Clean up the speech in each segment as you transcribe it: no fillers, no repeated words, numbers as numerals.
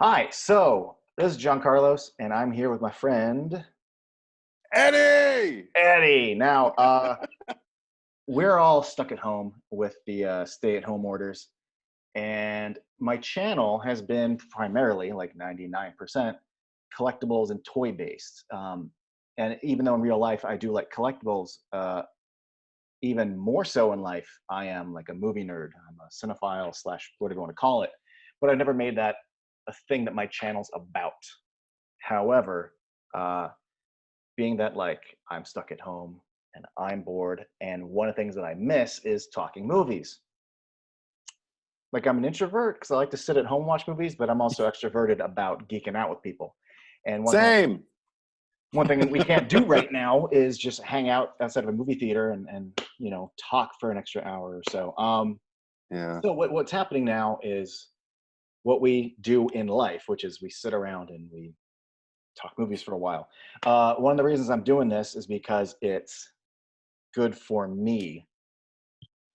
Hi, so this is John Carlos, and I'm here with my friend Eddie! Eddie. Now, we're all stuck at home with the stay-at-home orders, and my channel has been primarily, like 99%, collectibles and toy-based. And even though in real life I do like collectibles, even more so in life, I am like a movie nerd. I'm a cinephile slash whatever you want to call it, but I've never made that a thing that my channel's about. However, uh, being that like I'm stuck at home and I'm bored, and one of the things that I miss is talking movies. Like I'm an introvert because I like to sit at home watch movies, but I'm also extroverted about geeking out with people. And Same. one thing that we can't do right now is just hang out outside of a movie theater and talk for an extra hour or so. Yeah. So what's happening now is what we do in life, which is we sit around and we talk movies for a while. One of the reasons I'm doing this is because it's good for me.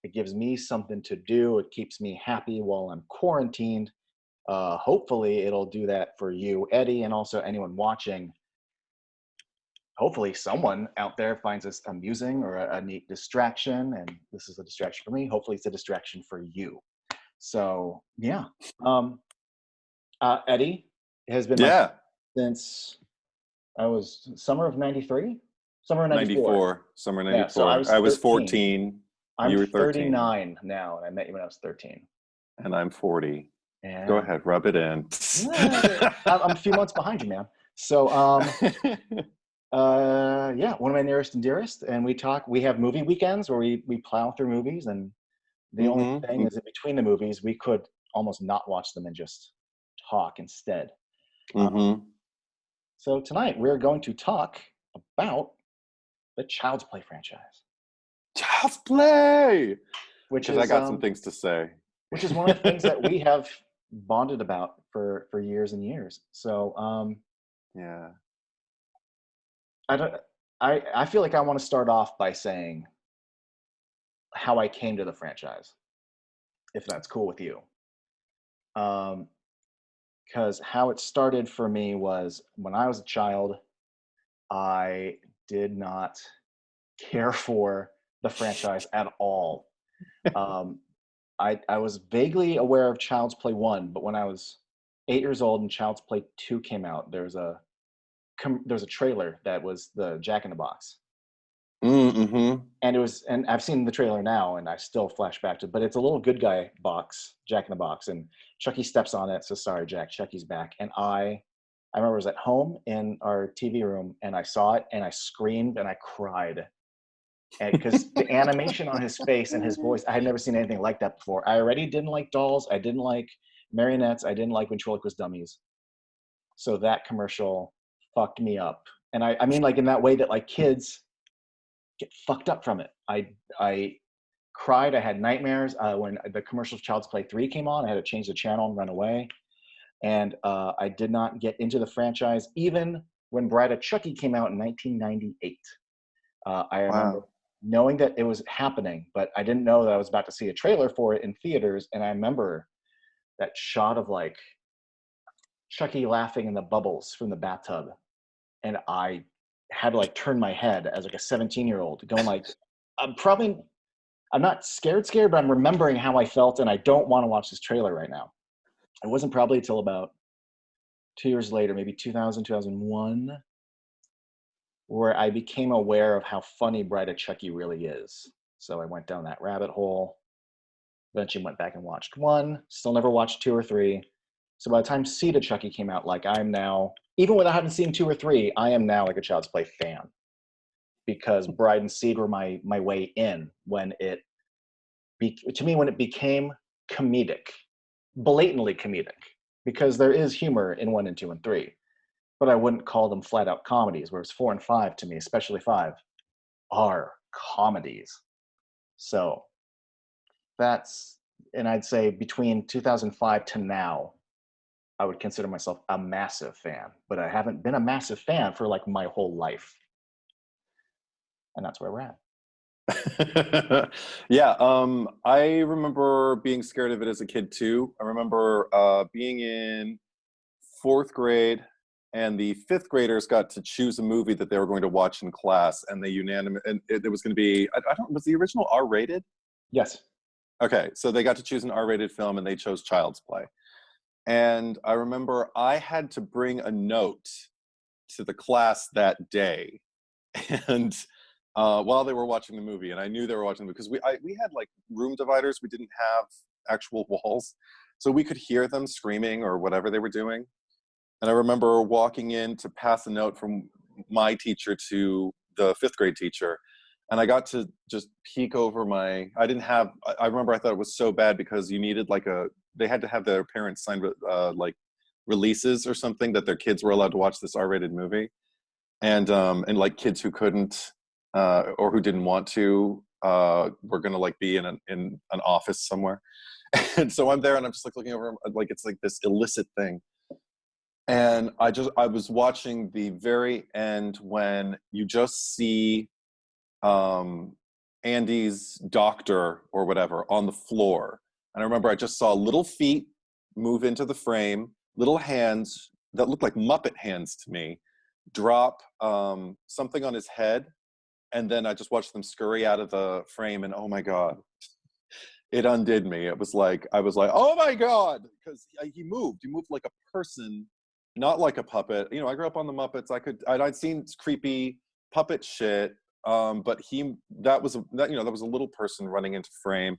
It gives me something to do. It keeps me happy while I'm quarantined. Hopefully, it'll do that for you, Eddie, and also anyone watching. Hopefully, someone out there finds this amusing or a neat distraction, and this is a distraction for me. Hopefully, it's a distraction for you. So, yeah. Um, Eddie has been my Yeah. since I was summer of '93, summer of '94. 94. Summer Yeah, so I 94. was I was 13. 14. I'm You were 13. 39 now, and I met you when I was 13. And I'm 40. Go And ahead, rub it in. I'm a few months behind you, man. So, yeah, one of my nearest and dearest, and we have movie weekends where we plow through movies, and the only thing Mm-hmm. is that between the movies, we could almost not watch them and just talk instead. Um, Mm-hmm. so tonight we're going to talk about the Child's Play franchise, Child's play! which Because I is got some things to say. which is one of the things that we have bonded about for years and years. So Yeah. I don't. I feel like I want to start off by saying how I came to the franchise, if that's cool with you. Because how it started for me was when I was a child, I did not care for the franchise at all. Um, I was vaguely aware of Child's Play 1, but when I was 8 years old and Child's Play 2 came out, there's a trailer that was the Jack in the Box. Mm-hmm. And I've seen the trailer now and I still flash back to it, but it's a little good guy box, Jack in the Box, and Chucky steps on it, so sorry Jack, Chucky's back. And I remember I was at home in our TV room and I saw it and I screamed and I cried. And because the animation on his face and his voice, I had never seen anything like that before. I already didn't like dolls, I didn't like marionettes, I didn't like ventriloquist dummies. So that commercial fucked me up. And I mean like in that way that like kids get fucked up from it. I cried. I had nightmares when the commercial of Child's Play 3 came on. I had to change the channel and run away. And I did not get into the franchise even when Bride of Chucky came out in 1998. I remember Wow. knowing that it was happening, but I didn't know that I was about to see a trailer for it in theaters. And I remember that shot of like Chucky laughing in the bubbles from the bathtub. And I had to like turn my head as like a 17-year-old going like, I'm probably I'm not scared, but I'm remembering how I felt, and I don't want to watch this trailer right now. It wasn't probably until about 2 years later, maybe 2000, 2001, where I became aware of how funny Bride of Chucky really is. So I went down that rabbit hole. Eventually went back and watched one. Still never watched two or three. So by the time Seed of Chucky came out, like I'm now, even without having seen two or three, I am now like a Child's Play fan because Bride and Seed were my way in when it to me when it became comedic, blatantly comedic, because there is humor in one and two and three, but I wouldn't call them flat out comedies, whereas four and five to me, especially five, are comedies. So that's, and I'd say between 2005 to now, I would consider myself a massive fan, but I haven't been a massive fan for like my whole life. And that's where we're at. Yeah, I remember being scared of it as a kid too. I remember being in fourth grade, and the fifth graders got to choose a movie that they were going to watch in class, and they and it was going to be, I don't, was the original R-rated? Yes. Okay, so they got to choose an R-rated film, and they chose Child's Play. And I remember I had to bring a note to the class that day, and while they were watching the movie, and I knew they were watching the movie, because we had like room dividers, we didn't have actual walls, so we could hear them screaming or whatever they were doing. And I remember walking in to pass a note from my teacher to the fifth grade teacher, and I got to just peek over I remember I thought it was so bad because you needed they had to have their parents sign like releases or something that their kids were allowed to watch this R-rated movie. And like kids who couldn't or who didn't want to were gonna like be in an office somewhere. And so I'm there and I'm just like looking over, like it's like this illicit thing. And I was watching the very end when you just see Andy's doctor or whatever on the floor. And I remember I just saw little feet move into the frame, little hands that looked like Muppet hands to me, drop something on his head, and then I just watched them scurry out of the frame, and oh my God, it undid me. It was like, I was like, oh my God, because he moved like a person, not like a puppet. You know, I grew up on the Muppets. I'd seen creepy puppet shit, but that was a little person running into frame,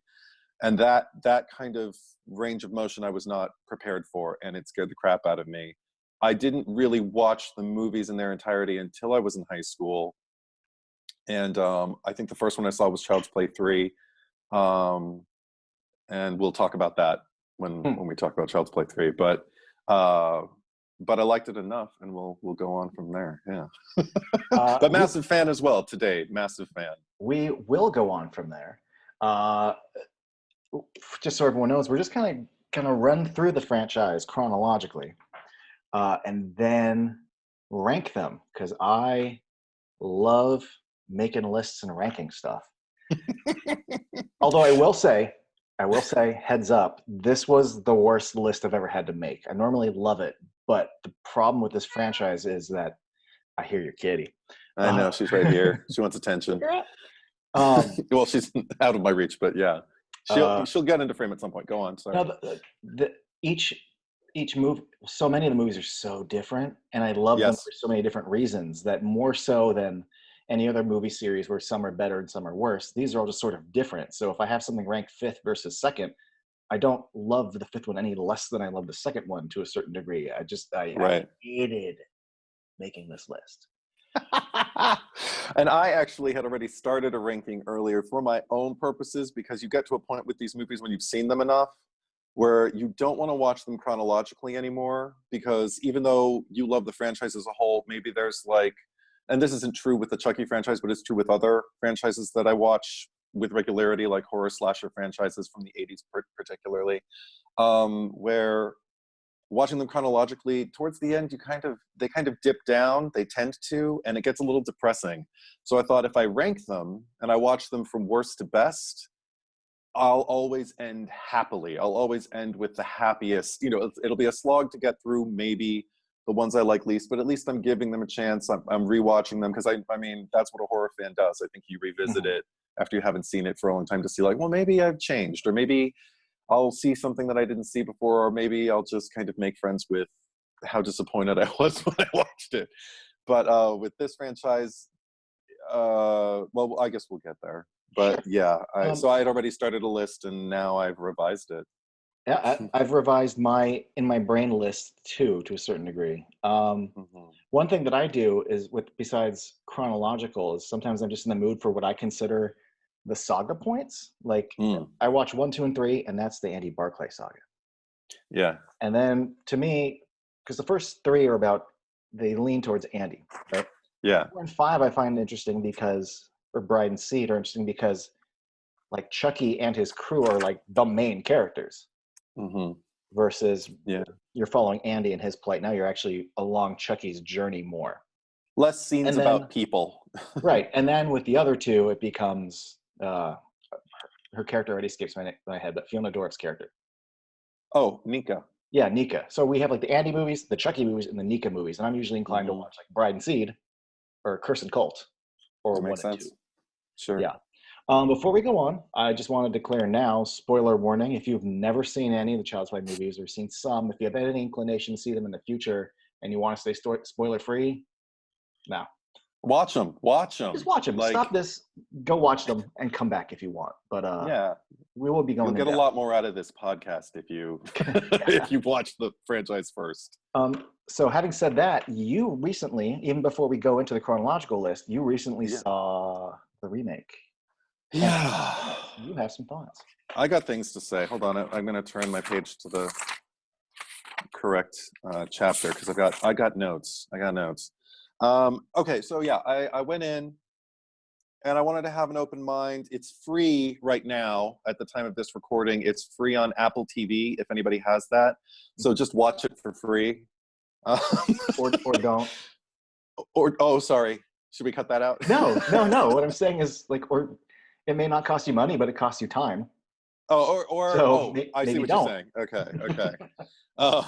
and that kind of range of motion I was not prepared for, and it scared the crap out of me. I didn't really watch the movies in their entirety until I was in high school, and I think the first one I saw was Child's Play 3, and we'll talk about that when we talk about Child's Play 3. But I liked it enough, and we'll go on from there. Yeah, but massive fan as well today. Massive fan. We will go on from there. Just so everyone knows, we're just kind of run through the franchise chronologically, and then rank them, because I love making lists and ranking stuff. Although I will say, heads up, this was the worst list I've ever had to make. I normally love it, but the problem with this franchise is that I hear your kitty. I know, she's right here. She wants attention. Well, she's out of my reach, but yeah, she'll get into frame at some point. Go on. Sorry. No, each movie, so many of the movies are so different, and I love them for so many different reasons, that more so than any other movie series where some are better and some are worse, these are all just sort of different. So if I have something ranked fifth versus second, I don't love the fifth one any less than I love the second one to a certain degree. I hated making this list. And I actually had already started a ranking earlier for my own purposes, because you get to a point with these movies when you've seen them enough where you don't want to watch them chronologically anymore, because even though you love the franchise as a whole, maybe there's like, and this isn't true with the Chucky franchise, but it's true with other franchises that I watch with regularity, like horror slasher franchises from the 80s particularly, where watching them chronologically, towards the end, they kind of dip down, they tend to, and it gets a little depressing. So I thought if I rank them and I watch them from worst to best, I'll always end happily. I'll always end with the happiest. You know, it'll be a slog to get through maybe the ones I like least, but at least I'm giving them a chance. I'm rewatching them, because I mean, that's what a horror fan does. I think you revisit it after you haven't seen it for a long time to see like, well, maybe I've changed, or maybe I'll see something that I didn't see before, or maybe I'll just kind of make friends with how disappointed I was when I watched it. But with this franchise, well, I guess we'll get there. But yeah, so I had already started a list, and now I've revised it. Yeah, I've revised in my brain list too, to a certain degree. One thing that I do is, besides chronological, is sometimes I'm just in the mood for what I consider the saga points. Like I watch 1, 2, and 3, and that's the Andy Barclay saga. Yeah. And then to me, because the first 3 are they lean towards Andy, right? Yeah. 4 and 5 I find interesting or Bride and Seed are interesting because like Chucky and his crew are like the main characters. Versus you're following Andy and his plight. Now you're actually along Chucky's journey more. Less scenes about people. Right. And then with the other 2, it becomes her character already escapes my head, but Fiona Dorff's character. Oh, Nika. Yeah, Nika. So we have like the Andy movies, the Chucky movies, and the Nika movies. And I'm usually inclined to Mhm. watch like Bride and Seed or Cursed Cult or That one makes and two. sense. Sure. Yeah. Before we go on, I just want to declare now, spoiler warning, if you've never seen any of the Child's Play movies or seen some, if you have any inclination to see them in the future and you want to stay spoiler free, now Watch them. Watch just them. watch them. Like, Stop this, go watch them, and come back if you want. But yeah, we will be you'll going in get a depth. lot more out of this podcast if you if you watch the franchise first. So having said that, you recently, even before we go into the chronological list, you recently Yeah. saw the remake. Yeah. You have some thoughts. I got things to say. Hold on. I'm going to turn my page to the correct chapter because I got notes. I got notes. Okay, so yeah, I went in and I wanted to have an open mind. It's free right now at the time of this recording. It's free on Apple TV if anybody has that. So just watch it for free. Or don't. Or oh, sorry. Should we cut that out? No. What I'm saying is like, or it may not cost you money, but it costs you time. So I see maybe what you're don't. saying. Okay. Uh,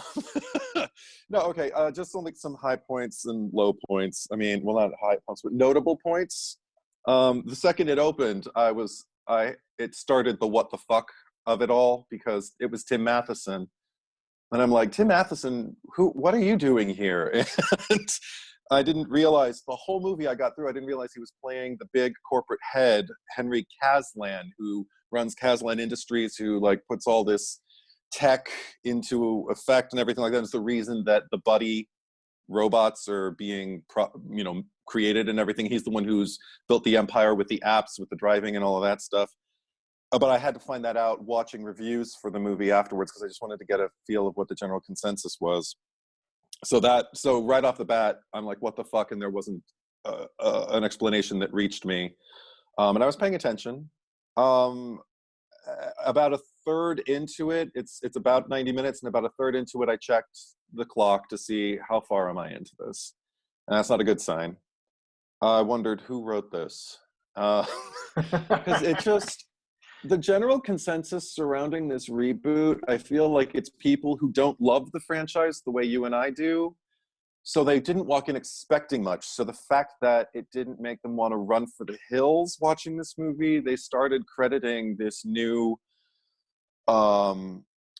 no, okay. Just some some high points and low points. I mean, well, not high points, but notable points. The second it opened, it started the what the fuck of it all because it was Tim Matheson, and I'm like, Tim Matheson, what are you doing here? And I didn't realize the whole movie I got through. I didn't realize he was playing the big corporate head, Henry Kaslan, who runs Kaslan Industries, who like puts all this tech into effect and everything like that. Is the reason that the buddy robots are being created and everything. He's the one who's built the empire with the apps, with the driving and all of that stuff. But I had to find that out watching reviews for the movie afterwards because I just wanted to get a feel of what the general consensus was. So right off the bat, I'm like, what the fuck? And there wasn't an explanation that reached me. And I was paying attention. About a third into it, it's about 90 minutes, and about a third into it, I checked the clock to see how far am I into this. And that's not a good sign. I wondered who wrote this. Because it just, the general consensus surrounding this reboot, I feel like it's people who don't love the franchise the way you and I do. So they didn't walk in expecting much. So the fact that it didn't make them want to run for the hills watching this movie, they started crediting this new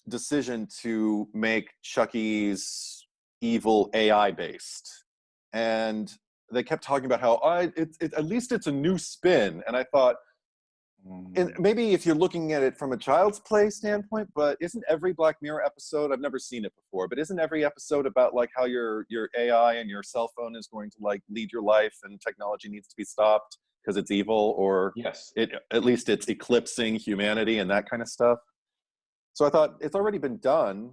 decision to make Chucky's evil AI based. And they kept talking about how at least it's a new spin. And I thought, and maybe if you're looking at it from a Child's Play standpoint, but isn't every Black Mirror episode, I've never seen it before, but isn't every episode about like how your AI and your cell phone is going to like lead your life and technology needs to be stopped because it's evil, or Yes. at least it's eclipsing humanity and that kind of stuff. So I thought it's already been done,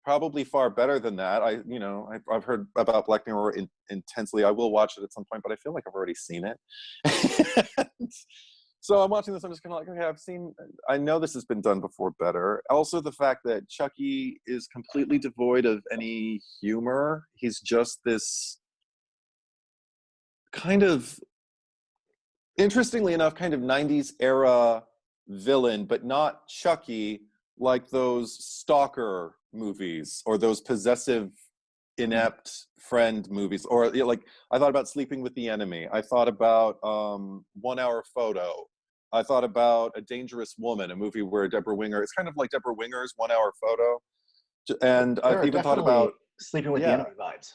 probably far better than that. I've heard about Black Mirror intensely. I will watch it at some point, but I feel like I've already seen it. So I'm watching this, I'm just kind of like, okay, I know this has been done before better. Also, the fact that Chucky is completely devoid of any humor. He's just this kind of, interestingly enough, kind of 90s era villain, but not Chucky, like those stalker movies or those possessive, inept friend movies. Or like, I thought about Sleeping with the Enemy. I thought about 1 Hour Photo. I thought about A Dangerous Woman, a movie where Deborah Winger, it's kind of like Deborah Winger's 1 Hour Photo. And There I've are even thought definitely about, Sleeping with the yeah, Enemy vibes.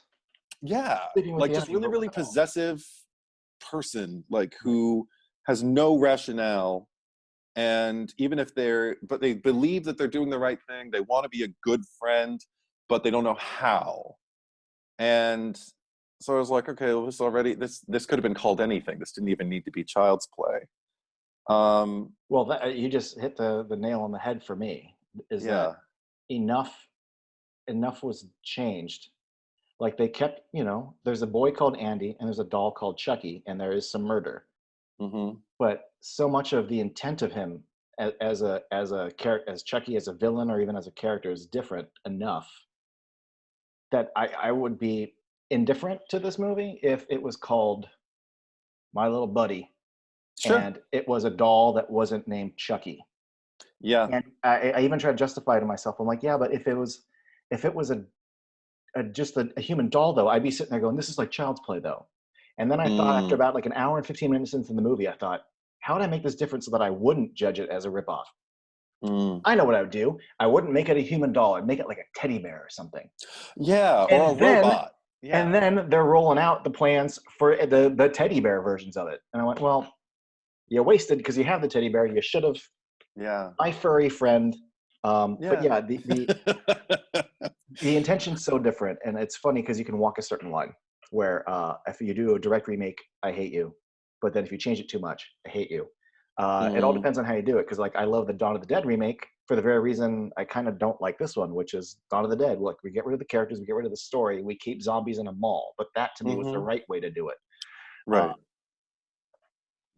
yeah, Sleeping with like the just Enemy, really, but with really an L. possessive person, like who has no rationale. And even if but they believe that they're doing the right thing, they want to be a good friend, but they don't know how. And so I was like, okay, well, this could have been called anything. This didn't even need to be Child's Play. Well, you just hit the nail on the head for me. Is Yeah. that enough was changed? Like they kept, there's a boy called Andy and there's a doll called Chucky, and there is some murder. Mm-hmm. But so much of the intent of him as a character, as Chucky, as a villain, or even as a character, is different enough that I would be indifferent to this movie if it was called My Little Buddy Sure. and it was a doll that wasn't named Chucky. Yeah. And I even try to justify it to myself. I'm like, yeah, but if it was just a human doll, though, I'd be sitting there going, this is like child's play, though. And then I thought, after Mm, about like an hour and 15 minutes into the movie, I thought, how would I make this different so that I wouldn't judge it as a ripoff? mm. I know what I would do. I wouldn't make it a human doll. I'd make it like a teddy bear or something. Yeah, or a And then, robot. and Yeah. then they're rolling out the plans for the teddy bear versions of it. And I went, well, you wasted because you have the teddy bear. You should have, Yeah. my furry friend. But Yeah. yeah, the intention's so different, and it's funny because you can walk a certain line where if you do a direct remake, I hate you, but then if you change it too much, I hate you. It all Mm, depends on how you do it, because like I love the Dawn of the Dead remake for the very reason I kind of don't like this one, which is Dawn of the Dead. Look, we get rid of the characters, we get rid of the story, we keep zombies in a mall, but that to me was the hmm. right way to do it. Uh, Right.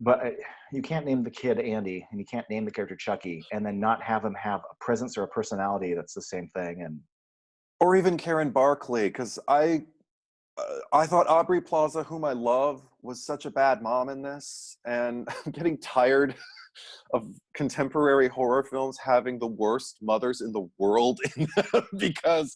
but you can't name the kid Andy, and you can't name the character Chucky, and then not have him have a presence or a personality that's the same thing. And Or even Karen Barkley, because I thought Aubrey Plaza, whom I love, was such a bad mom in this, and I'm getting tired of contemporary horror films having the worst mothers in the world in them because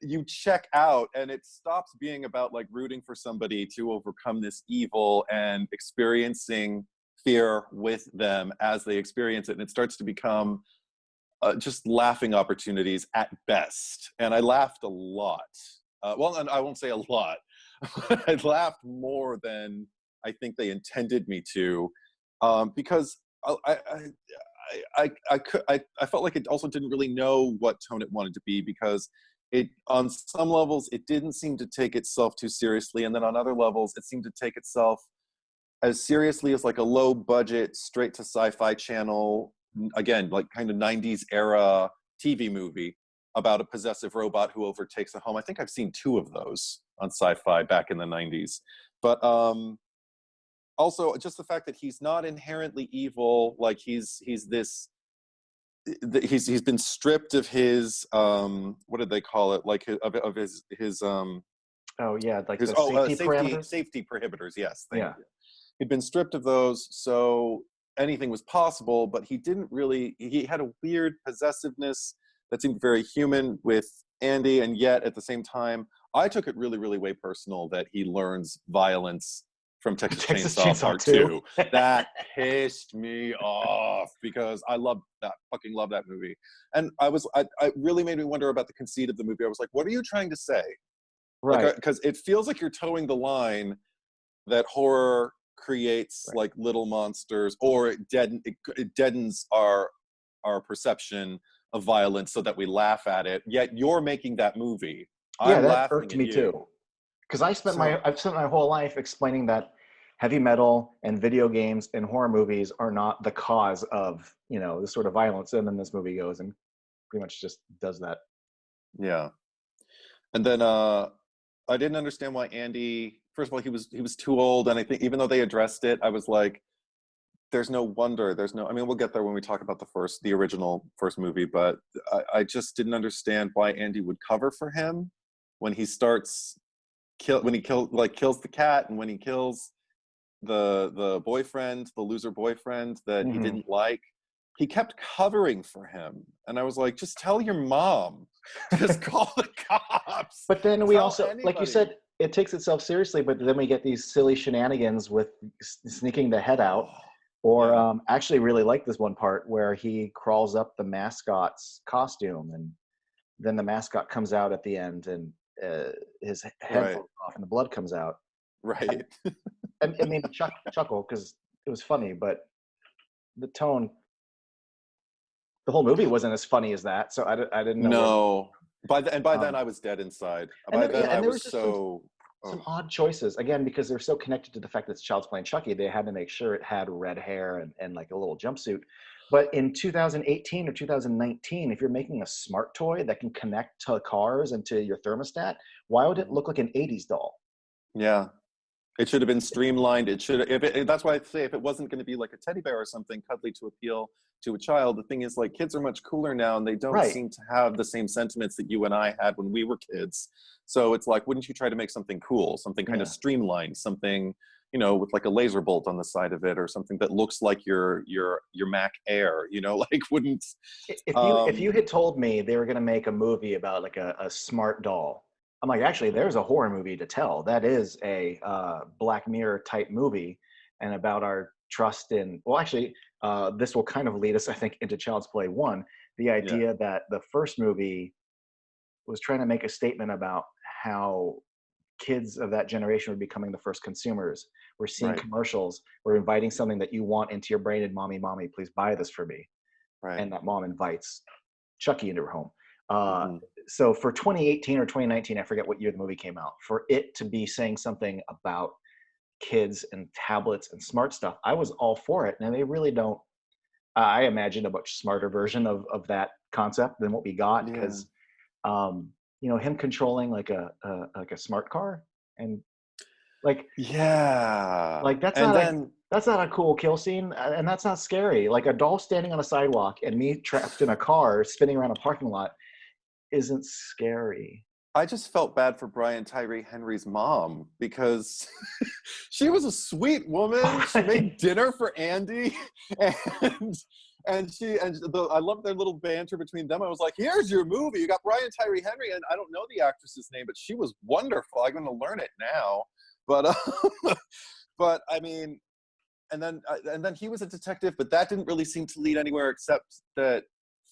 you check out and it stops being about like rooting for somebody to overcome this evil and experiencing fear with them as they experience it, and it starts to become just laughing opportunities at best. And I laughed a lot. Well, and I won't say a lot. I laughed more than I think they intended me to, because I felt like it also didn't really know what tone it wanted to be, because it, on some levels, it didn't seem to take itself too seriously, and then on other levels, it seemed to take itself as seriously as like a low budget, straight to sci-fi channel, again, like kind of 90s era TV movie about a possessive robot who overtakes a home. I think I've seen 2 of those on sci-fi back in the 90s. But also just the fact that he's not inherently evil, like he's been stripped of his what did they call it, like of his oh yeah, like his the safety safety parameters. prohibitors. Yes, thank Yeah. you. He'd been stripped of those, so anything was possible, but he didn't really, he had a weird possessiveness that seemed very human with Andy, and yet at the same time, I took it really, really way personal that he learns violence from Texas Texas Chainsaw Chainsaw Part 2. 2. That pissed me off because I love that, fucking love that movie. And I really made me wonder about the conceit of the movie. I was like, what are you trying to say? Right. Like, because it feels like you're towing the line that horror creates Right. like little monsters, or it deadens our perception of violence so that we laugh at it, yet you're making that movie, Yeah, I'm that laughing irked at me you. too. Because So I've spent my whole life explaining that heavy metal and video games and horror movies are not the cause of, this sort of violence. And then this movie goes and pretty much just does that. yeah, and then I didn't understand why Andy, first of all, he was too old, and I think even though they addressed it, I was like, there's no wonder, there's no, I mean, we'll get there when we talk about the original first movie, but I just didn't understand why Andy would cover for him when he starts kills the cat, and when he kills the boyfriend, the loser boyfriend that he Hmm. didn't like. He kept covering for him, and I was like, just tell your mom, just call the cops, But then we tell also, like you anybody. said, it takes itself seriously, but then we get these silly shenanigans with sneaking the head out. Oh, Or yeah, actually really like this one part where he crawls up the mascot's costume, and then the mascot comes out at the end, and his head right, falls off and the blood comes out. right. And it made me chuckle because it was funny, but the tone, the whole movie wasn't as funny as that. So I didn't know where. No, by then Um, I was dead inside. and By there, yeah, then I and there was was just so, some oh, odd choices again because they're so connected to the fact that it's Child's Playing Chucky. They had to make sure it had red hair and like a little jumpsuit. But in 2018 or 2019, if you're making a smart toy that can connect to cars and to your thermostat, why would it mhm. look like an 80s doll? Yeah. It should have been streamlined. It should, that's why I say if it wasn't going to be like a teddy bear or something cuddly to appeal to a child, the thing is like kids are much cooler now, and they don't Right. seem to have the same sentiments that you and I had when we were kids. So it's like, wouldn't you try to make something cool, something kind of Yeah. streamlined, something with like a laser bolt on the side of it or something that looks like your Mac Air, like wouldn't. If you had told me they were going to make a movie about like a smart doll, I'm like, actually, there's a horror movie to tell. That is a Black Mirror type movie, and about our trust in. Well, actually, this will kind of lead us, I think, into Child's Play 1. The idea that the first movie was trying to make a statement about how kids of that generation were becoming the first consumers. We're seeing commercials. We're inviting something that you want into your brain, and mommy, please buy this for me. Right. And that mom invites Chucky into her home. Mm-hmm. So for 2018 or 2019, I forget what year the movie came out, for it to be saying something about kids and tablets and smart stuff, I was all for it. And they really don't. I imagined a much smarter version of that concept than what we got, because him controlling like a smart car, and like that's not a cool kill scene, and that's not scary. Like a doll standing on a sidewalk and me trapped in a car spinning around a parking lot isn't scary. I just felt bad for Brian Tyree Henry's mom, because she was a sweet woman. She made dinner for Andy, and I love their little banter between them. I was like, "Here's your movie. You got Brian Tyree Henry," and I don't know the actress's name, but she was wonderful. I'm going to learn it now. But but I mean, and then he was a detective, but that didn't really seem to lead anywhere, except that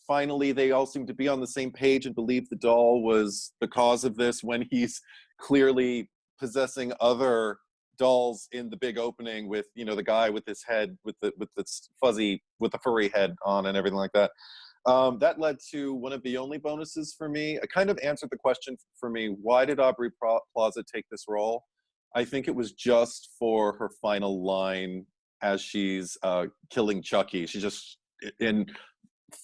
finally they all seem to be on the same page and believe the doll was the cause of this, when he's clearly possessing other dolls in the big opening with the guy with his head with the furry head on and everything like that. That led to one of the only bonuses for me. It kind of answered the question for me: why did Aubrey Plaza take this role? I think it was just for her final line as she's killing Chucky. She's just in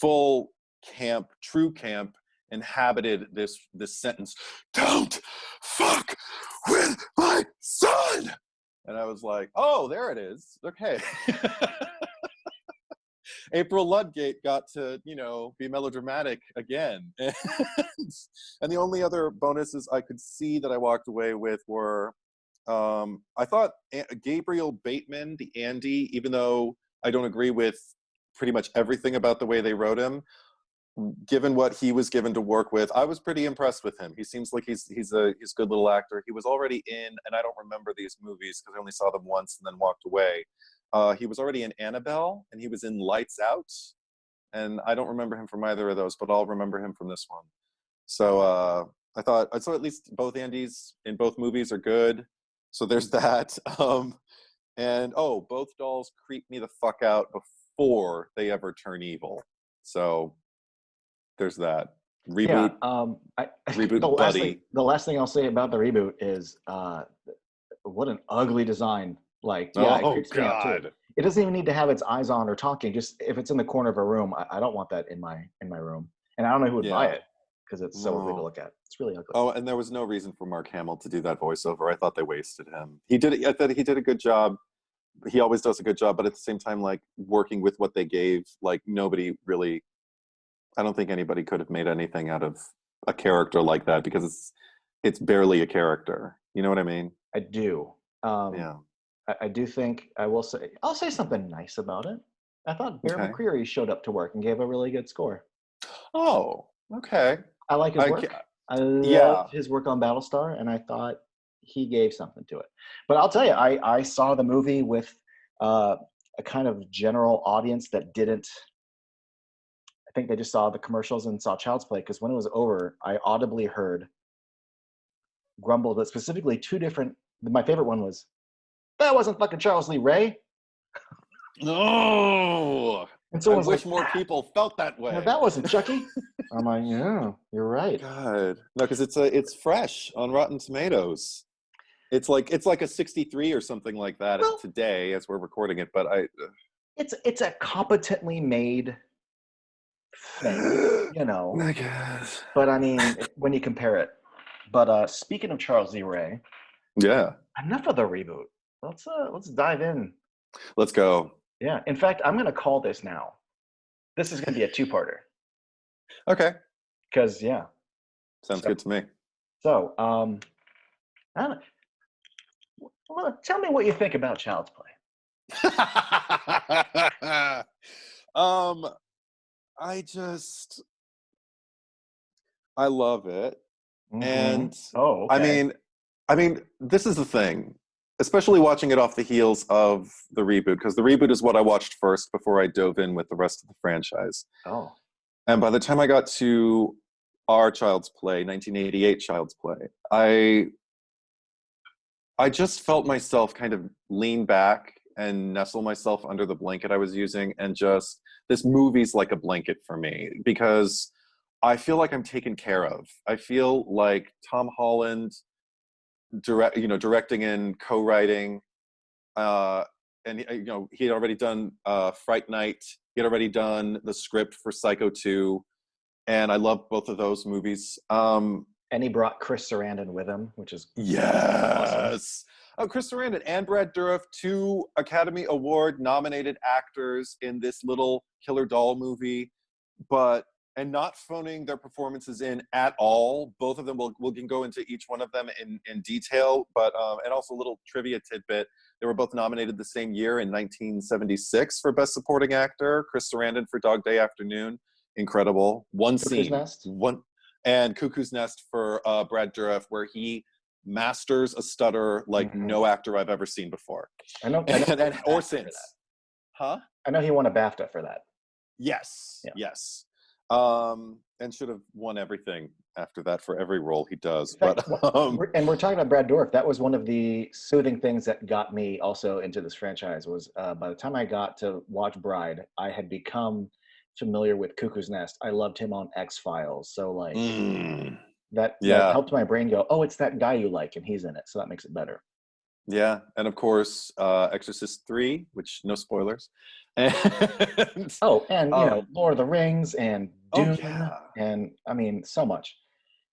full camp, true camp, inhabited this sentence: "Don't fuck with my son." And I was like, oh, there it is. Okay. April Ludgate got to, be melodramatic again. And the only other bonuses I could see that I walked away with were, I thought Gabriel Bateman, the Andy, even though I don't agree with pretty much everything about the way they wrote him, given what he was given to work with, I was pretty impressed with him. He seems like he's a good little actor. He was already in, and I don't remember these movies because I only saw them once and then walked away. He was already in Annabelle, and he was in Lights Out, and I don't remember him from either of those, but I'll remember him from this one. So I thought, so at least both Andys in both movies are good. So there's that. And both dolls creep me the fuck out before they ever turn evil. So there's that. Reboot. Yeah, Reboot buddy. The last thing I'll say about the reboot is what an ugly design. Like, yeah, it creeps me out too. It doesn't even need to have its eyes on or talking. Just if it's in the corner of a room, I don't want that in my room. And I don't know who would buy it, because it's so ugly to look at. It's really ugly. Oh, and there was no reason for Mark Hamill to do that voiceover. I thought they wasted him. I thought he did a good job. He always does a good job, but at the same time, like, working with what they gave, like, nobody really, I don't think anybody could have made anything out of a character like that, because it's barely a character. You know what I mean? I do. Yeah. I do think I'll say something nice about it. I thought Bear McCreary showed up to work and gave a really good score. Oh, okay. I like his work. I love his work on Battlestar, and I thought he gave something to it. But I'll tell you, I saw the movie with a kind of general audience that didn't. I think they just saw the commercials and saw Child's Play, because when it was over, I audibly heard grumble, but specifically two different. My favorite one was, "That wasn't fucking Charles Lee Ray." No. And so I wish more people felt that way. That wasn't Chucky. I'm like, yeah, you're right. God, no, because it's fresh on Rotten Tomatoes. It's like a 63 or something like that today as we're recording it. But it's a competently made thing, I guess. But I mean, when you compare it. But speaking of Charles Lee Ray, yeah. Enough of the reboot. Let's dive in. Let's go. Yeah. In fact, I'm going to call this now. This is going to be a two-parter. Okay. Because sounds good to me. So, I don't know. Well, tell me what you think about Child's Play. um, I just, I love it. Mm-hmm. And Oh, I okay. mean, this is the thing, especially watching it off the heels of the reboot, because the reboot is what I watched first before I dove in with the rest of the franchise. Oh. And by the time I got to our Child's Play, 1988 Child's Play, I just felt myself kind of lean back and nestle myself under the blanket I was using, and just, this movie's like a blanket for me because I feel like I'm taken care of. I feel like Tom Holland directing and co-writing, uh, and he had already done Fright Night. He had already done the script for Psycho 2, and I love both of those movies. And he brought Chris Sarandon with him, which is awesome. Yes. Oh, Chris Sarandon and Brad Dourif, two Academy Award nominated actors in this little killer doll movie, and not phoning their performances in at all. Both of them, we can go into each one of them in detail, but and also a little trivia tidbit. They were both nominated the same year in 1976 for Best Supporting Actor. Chris Sarandon for Dog Day Afternoon. Incredible. One Cuckoo's scene. Nest? And Cuckoo's Nest for Brad Dourif, where he masters a stutter like no actor I've ever seen before. I know. I know Or since. Huh? I know he won a BAFTA for that. Yes. Yeah. Yes. And should have won everything after that for every role he does. Fact, But and we're talking about Brad Dourif. That was one of the soothing things that got me also into this franchise. Was by the time I got to watch Bride, I had become familiar with Cuckoo's Nest. I loved him on X-Files, so like that yeah. helped my brain go, oh, it's that guy you like, and he's in it, so that makes it better. Yeah, and of course, Exorcist 3, which no spoilers. And Lord of the Rings and Dune, yeah. and I mean so much.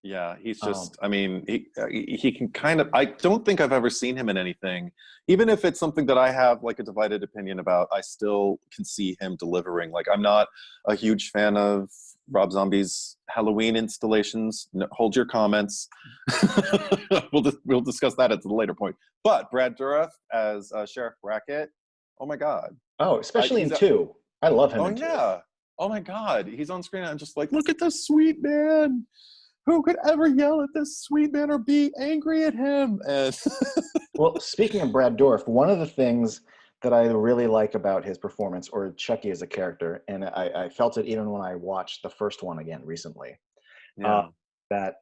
Yeah, he's just, I mean, he can kind of, I don't think I've ever seen him in anything. Even if it's something that I have like a divided opinion about, I still can see him delivering. Like, I'm not a huge fan of Rob Zombie's Halloween installations. No, hold your comments. We'll discuss that at a later point. But Brad Dourif as Sheriff Brackett, oh my God. Oh, especially in 2. I love him in 2. Yeah. Oh my God. He's on screen and I'm just like, look at this sweet man. Who could ever yell at this sweet man or be angry at him? And well, speaking of Brad Dourif, one of the things that I really like about his performance, or Chucky as a character, and I felt it even when I watched the first one again recently, that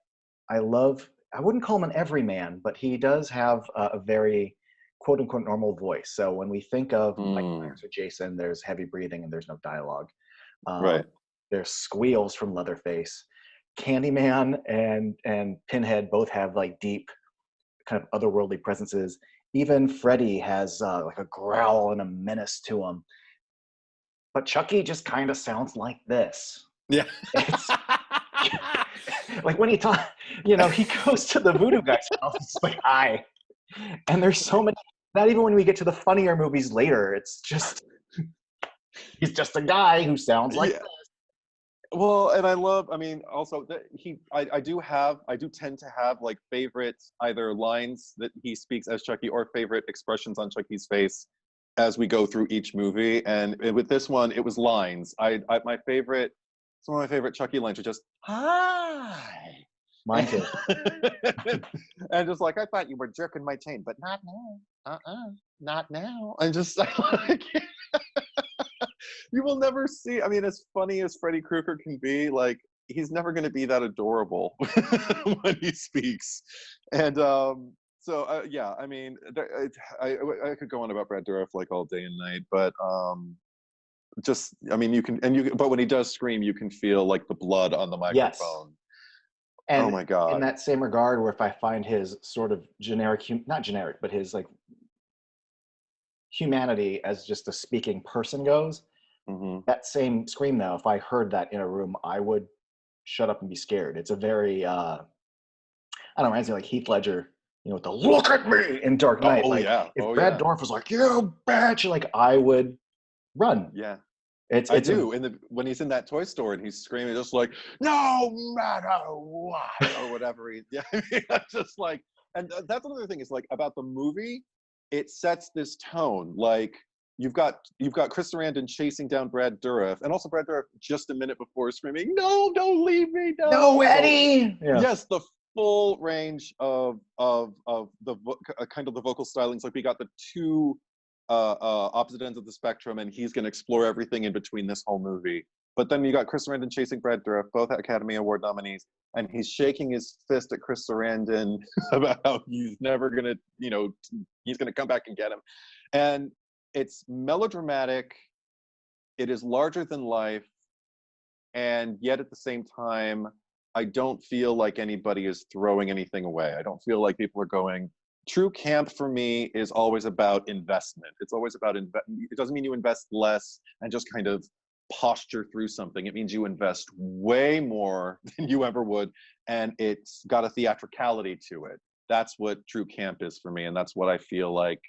I wouldn't call him an everyman, but he does have a very quote unquote normal voice. So when we think of Mike Myers or Jason, there's heavy breathing and there's no dialogue. Right. There's squeals from Leatherface. Candyman and Pinhead both have like deep kind of otherworldly presences. Even Freddy has like a growl and a menace to him. But Chucky just kind of sounds like this. Yeah. It's, like when he he goes to the voodoo guy's house, it's like, hi. And there's so many, not even when we get to the funnier movies later, it's just, he's just a guy who sounds like this. Well, and I mean, also that I do tend to have like favorite either lines that he speaks as Chucky or favorite expressions on Chucky's face as we go through each movie. And with this one, it was lines. Some of my favorite Chucky lines are just, hi. Mine too. And just like, I thought you were jerking my chain, but not now. Not now. And just like, you will never see, I mean, as funny as Freddy Krueger can be, like, he's never going to be that adorable when he speaks. And yeah, I mean, I could go on about Brad Dourif like all day and night, but just, I mean, but when he does scream, you can feel like the blood on the microphone. Yes. And oh my God. In that same regard, where if I find his sort of not generic, but his like humanity as just a speaking person goes, that same scream though, if I heard that in a room, I would shut up and be scared. It's a very, I don't know, reminds me like Heath Ledger, with the look at me in Dark Knight. If Brad Dourif was like, you bitch, like I would run. Yeah. It's when he's in that toy store and he's screaming just like, no matter what, or whatever. I mean, just like, and that's another thing is like about the movie, it sets this tone. Like you've got Chris Sarandon chasing down Brad Dourif, and also Brad Dourif just a minute before screaming, "No, don't leave me, no!" No, So, Eddie. Yeah. yes, the full range of the kind of the vocal stylings. Like we got the two opposite ends of the spectrum, and he's going to explore everything in between this whole movie. But then you got Chris Sarandon chasing Brad Dourif, both Academy Award nominees, and he's shaking his fist at Chris Sarandon about how he's never going to, he's going to come back and get him. And it's melodramatic. It is larger than life. And yet at the same time, I don't feel like anybody is throwing anything away. I don't feel like people are going, true camp for me is always about investment. It's always about, it doesn't mean you invest less and just kind of posture through something. It means you invest way more than you ever would. And it's got a theatricality to it. That's what true camp is for me. And that's what I feel like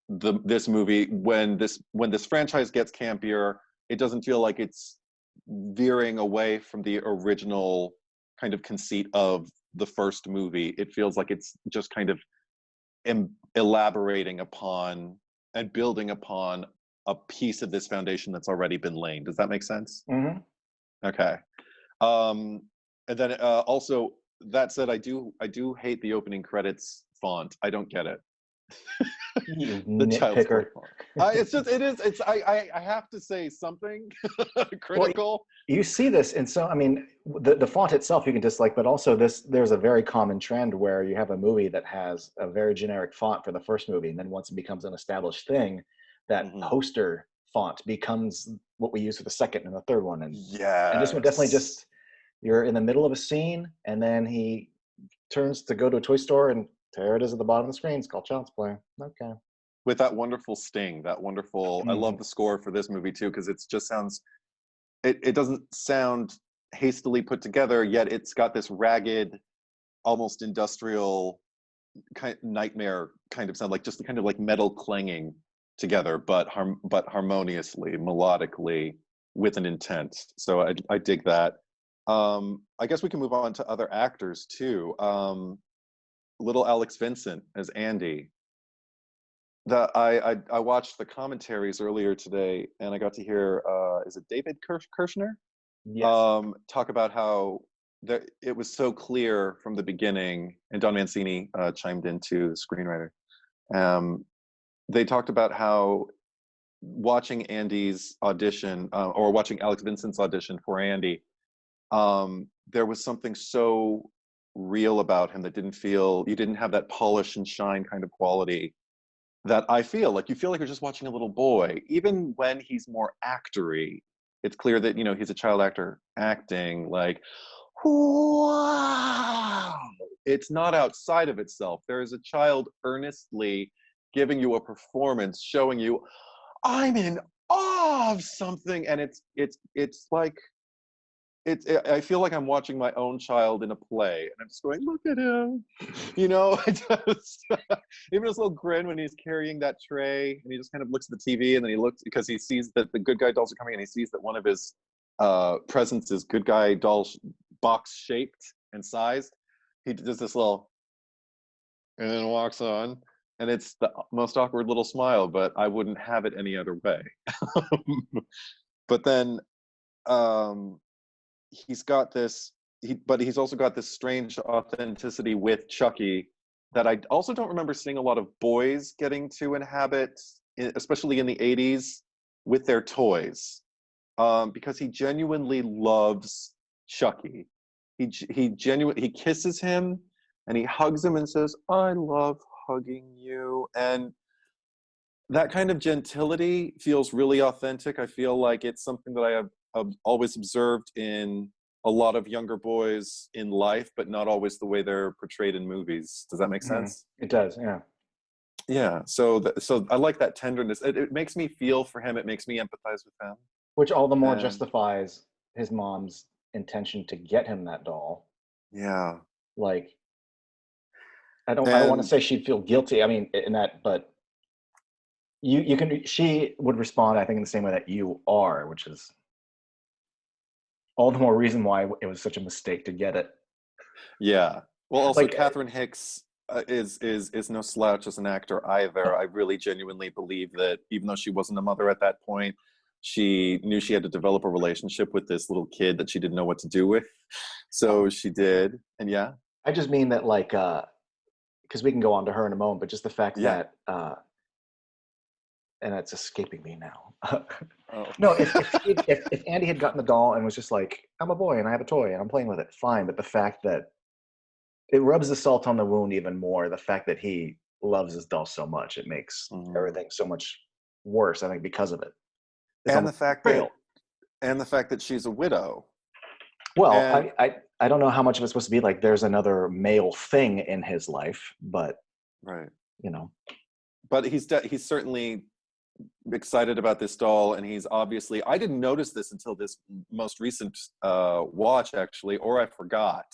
this movie, when this franchise gets campier, it doesn't feel like it's veering away from the original kind of conceit of the first movie. It feels like it's just kind of elaborating upon and building upon a piece of this foundation that's already been laid. Does that make sense? Mm-hmm. Okay. And then also, that said, I do hate the opening credits font. I don't get it. You The child's nitpicker. I have to say something critical. Well, you see this, and so I mean, the font itself you can dislike, but also there's a very common trend where you have a movie that has a very generic font for the first movie, and then once it becomes an established thing, that poster font becomes what we use for the second and the third one. And this one definitely just, you're in the middle of a scene, and then he turns to go to a toy store, and there it is at the bottom of the screen. It's called Child's Play. Okay. With that wonderful sting, that wonderful, I love the score for this movie too, because it just sounds, it doesn't sound hastily put together, yet it's got this ragged, almost industrial kind nightmare kind of sound, like just the kind of like metal clanging together, but harmoniously, melodically, with an intent. So I dig that. I guess we can move on to other actors too. Little Alex Vincent as Andy. That I watched the commentaries earlier today, and I got to hear is it David Kirshner? Yes. Talk about how it was so clear from the beginning, and Don Mancini chimed in too, the screenwriter. They talked about how watching Andy's audition, or watching Alex Vincent's audition for Andy, there was something so real about him that you didn't have that polish and shine kind of quality that I feel like you feel like you're just watching a little boy. Even when he's more actory, it's clear that, he's a child actor acting like, wow. It's not outside of itself. There is a child earnestly giving you a performance, showing you, I'm in awe of something. And it's like, I feel like I'm watching my own child in a play, and I'm just going, look at him, even his little grin when he's carrying that tray, and he just kind of looks at the TV, and then he looks because he sees that the good guy dolls are coming, and he sees that one of his presents is good guy doll box shaped and sized. He does this little, and then walks on, and it's the most awkward little smile, but I wouldn't have it any other way. But then he's got this, but he's also got this strange authenticity with Chucky that I also don't remember seeing a lot of boys getting to inhabit, especially in the 80s, with their toys, because he genuinely loves Chucky. He kisses him, and he hugs him and says, I love hugging you. And that kind of gentility feels really authentic. I feel like it's something that I have always observed in a lot of younger boys in life, but not always the way they're portrayed in movies. Does that make sense? It does, yeah. Yeah, so I like that tenderness. It makes me feel for him. It makes me empathize with him. Which all the more justifies his mom's intention to get him that doll. Yeah. Like, I don't want to say she'd feel guilty, I mean, in that, but she would respond, I think, in the same way that you are, which is all the more reason why it was such a mistake to get it. Yeah. Well, also like, Catherine Hicks is no slouch as an actor either. I really genuinely believe that even though she wasn't a mother at that point, she knew she had to develop a relationship with this little kid that she didn't know what to do with. So she did, and yeah, I just mean that, like, because we can go on to her in a moment, but just the fact yeah. that, and it's escaping me now. Oh. No, if Andy had gotten the doll and was just like, I'm a boy and I have a toy and I'm playing with it, fine. But the fact that it rubs the salt on the wound even more, the fact that he loves his doll so much, it makes Mhm. everything so much worse, I think, because of it. It's And the almost fact that betrayal. she's a widow. Well, And I don't know how much of it's supposed to be like there's another male thing in his life, but right. you know, But he's certainly excited about this doll, and he's obviously, I didn't notice this until this most recent watch actually, or I forgot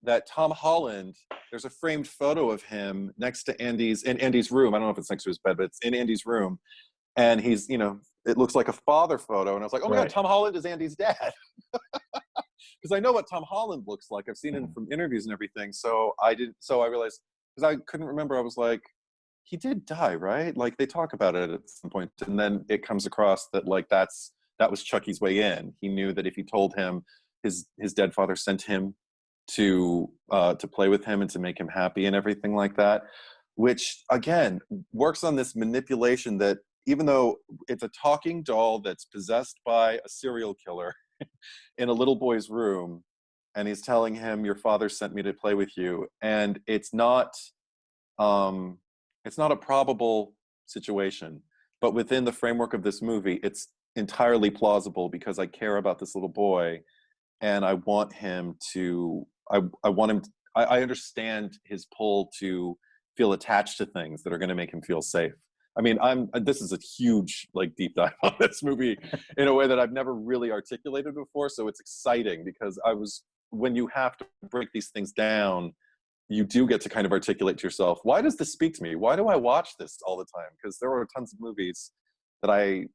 that Tom Holland, there's a framed photo of him next to in Andy's room. I don't know if it's next to his bed, but it's in Andy's room, and he's, it looks like a father photo, and I was like, oh my God, right. Tom Holland is Andy's dad. Because I know what Tom Holland looks like. I've seen him Mhm. from interviews and everything. So I realized, because I couldn't remember, I was like, he did die, right? Like they talk about it at some point, and then it comes across that like that was Chucky's way in. He knew that if he told him his dead father sent him to play with him and to make him happy and everything like that, which again works on this manipulation that even though it's a talking doll that's possessed by a serial killer in a little boy's room, and he's telling him, your father sent me to play with you, and um it's not a probable situation, but within the framework of this movie it's entirely plausible because I care about this little boy, and I want him to I want him to, I understand his pull to feel attached to things that are going to make him feel safe. I mean, this is a huge like deep dive on this movie in a way that I've never really articulated before, so it's exciting because when you have to break these things down, you do get to kind of articulate to yourself, why does this speak to me? Why do I watch this all the time? Because there are tons of movies that I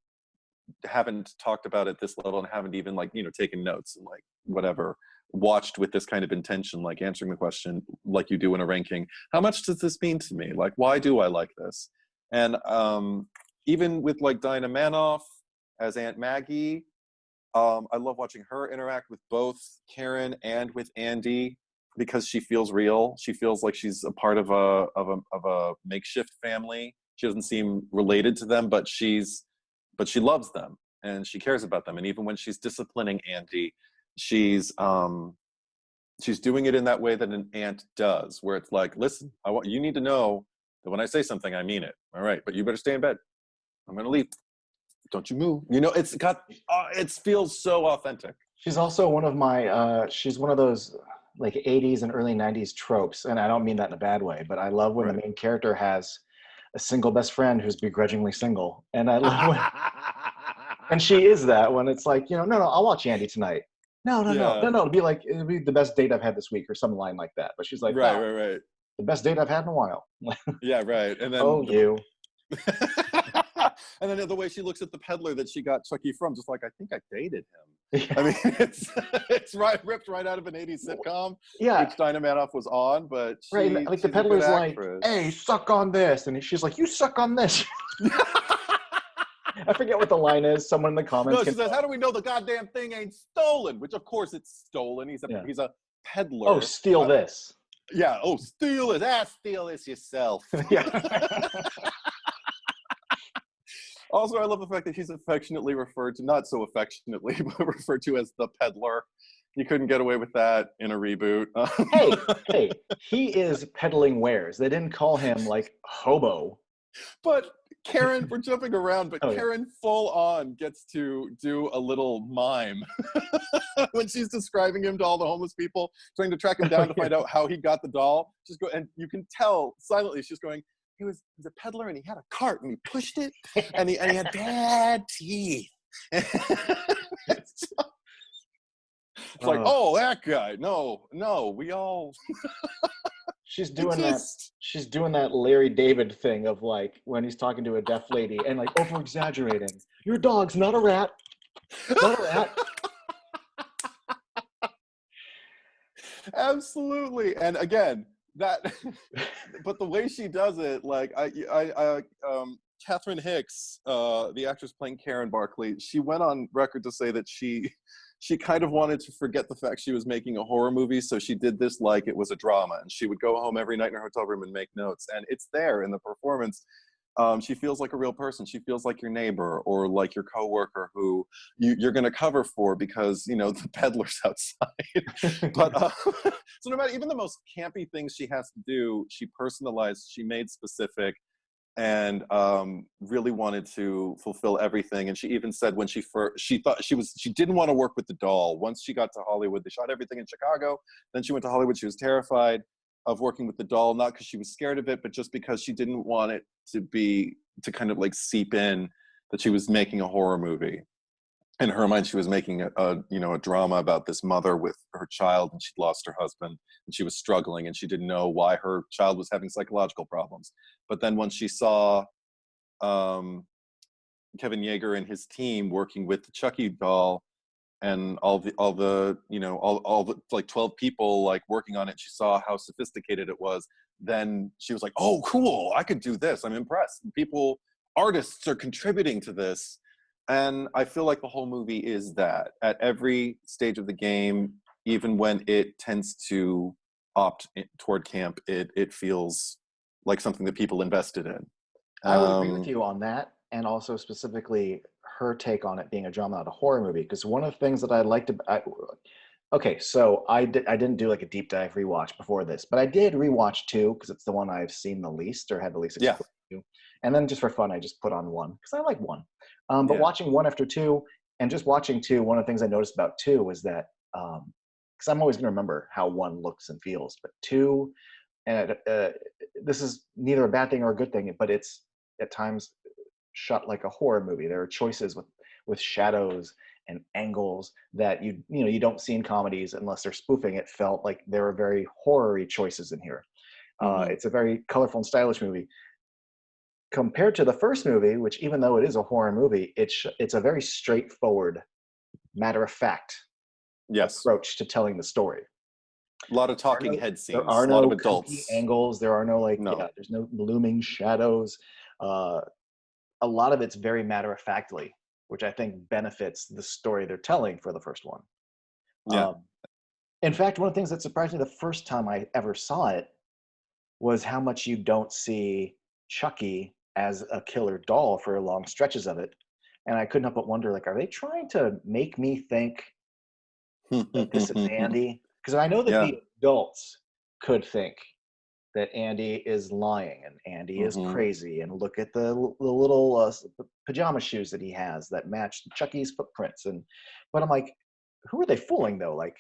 haven't talked about at this level and haven't even like, taken notes and like whatever, watched with this kind of intention, like answering the question like you do in a ranking. How much does this mean to me? Like, why do I like this? And even with like Dinah Manoff as Aunt Maggie, I love watching her interact with both Karen and with Andy because she feels real. She feels like she's a part of a makeshift family. She doesn't seem related to them, but she loves them and she cares about them. And even when she's disciplining Andy, she's doing it in that way that an aunt does, where it's like, listen, you need to know that when I say something, I mean it. All right, but you better stay in bed. I'm gonna leave. Don't you move. It feels so authentic. She's also one of my she's one of those like 80s and early 90s tropes, and I don't mean that in a bad way, but I love when the Right. main character has a single best friend who's begrudgingly single, and I love when and she is that when it's like, no, I'll watch Andy tonight. No, no, no, Yeah. no, no. It'll be the best date I've had this week or some line like that. But she's like, Right, no, right, right. the best date I've had in a while. Yeah, right. And Oh, then you. and then the way she looks at the peddler that she got Chucky from, just like, I think I dated him. I Yeah. mean, it's ripped right out of an 80s sitcom, Yeah, which Dinah Manoff was on, but right. And like the she's a good peddler's like, actress. hey, suck on this. And she's like, you suck on this. I forget what the line is. Someone in the comments No, can she says, tell. how do we know the goddamn thing ain't stolen? Which of course it's stolen. Yeah. He's a Oh, peddler. steal this. Yeah, oh, steal it. Steal this yourself. Yeah. Also, I love the fact that he's affectionately referred to, not so affectionately, but referred to as the peddler. You couldn't get away with that in a reboot. Hey, he is peddling wares. They didn't call him like hobo. But Karen, we're jumping around, but Oh yeah. Karen full on gets to do a little mime when she's describing him to all the homeless people, trying to track him down to find out how he got the doll. And you can tell silently, she's going, he was a peddler and he had a cart and he pushed it and he had bad teeth. It's like, oh, that guy. No, we all She's doing that. exist. She's doing that Larry David thing of like when he's talking to a deaf lady and like over exaggerating. Your dog's not a rat. Not a rat. Absolutely. And again, that, but the way she does it, like Catherine Hicks, the actress playing Karen Barkley, she went on record to say that she kind of wanted to forget the fact she was making a horror movie, so she did this like it was a drama, and she would go home every night in her hotel room and make notes, and it's there in the performance. She feels like a real person. She feels like your neighbor or like your coworker who you're going to cover for because, you know, the peddler's outside. But so no matter, even the most campy things she has to do, she personalized, she made specific, and really wanted to fulfill everything. And she even said when she didn't want to work with the doll. Once she got to Hollywood, they shot everything in Chicago. Then she went to Hollywood. She was terrified of working with the doll, not because she was scared of it, but just because she didn't want it to kind of like seep in that she was making a horror movie. In her mind, she was making a drama about this mother with her child, and she'd lost her husband, and she was struggling, and she didn't know why her child was having psychological problems. But then when she saw Kevin Yeager and his team working with the Chucky doll, and all the like 12 people like working on it, she saw how sophisticated it was. Then she was like, oh, cool, I could do this. I'm impressed. Artists are contributing to this. And I feel like the whole movie is that at every stage of the game, even when it tends to opt toward camp, it feels like something that people invested in. I would agree with you on that, and also specifically her take on it being a drama, not a horror movie. Because one of the things that I liked okay, so I didn't do like a deep dive rewatch before this, but I did rewatch 2 because it's the one I've seen the least or had the least exposure to. And then just for fun, I just put on 1 because I like 1. But watching 1 after 2, and just watching 2, one of the things I noticed about 2 was that because I'm always going to remember how 1 looks and feels, but 2, and this is neither a bad thing or a good thing, but it's at times shot like a horror movie. There are choices with shadows and angles that you don't see in comedies unless they're spoofing. It felt like there were very horror-y choices in here. It's a very colorful and stylish movie. Compared to the first movie, which even though it is a horror movie, it's a very straightforward, matter-of-fact approach to telling the story. A lot of talking head scenes. There are a lot no of adults angles. There are no there's no looming shadows. A lot of it's very matter-of-factly, which I think benefits the story they're telling for the first one. In fact, one of the things that surprised me the first time I ever saw it was how much you don't see Chucky as a killer doll for long stretches of it. And I couldn't help but wonder, like, are they trying to make me think that this is Andy? Because I know that the adults could think that Andy is lying and Andy is crazy, and look at the little pajama shoes that he has that match Chucky's footprints. But I'm like, who are they fooling though? Like,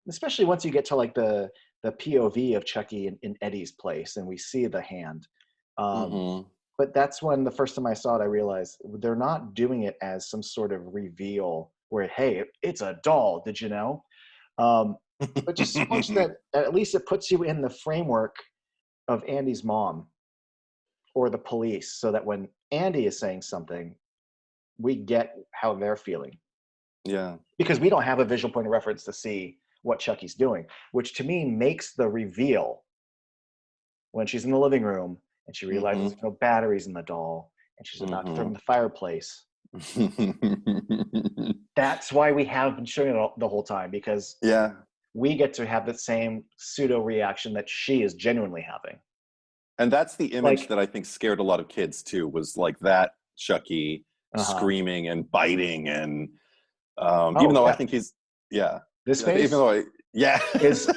especially once you get to like the POV of Chucky in Eddie's place and we see the hand. But that's when the first time I saw it, I realized they're not doing it as some sort of reveal where, hey, it's a doll, did you know? But just so much that at least it puts you in the framework of Andy's mom or the police, so that when Andy is saying something, we get how they're feeling. Yeah. Because we don't have a visual point of reference to see what Chucky's doing, which to me makes the reveal when she's in the living room and she realizes there's no batteries in the doll and she's about to throw them in the fireplace. That's why we have been showing it the whole time, because we get to have the same pseudo reaction that she is genuinely having. And that's the image that I think scared a lot of kids too, was like that Chucky screaming and biting, and even though I think he's this face, even though is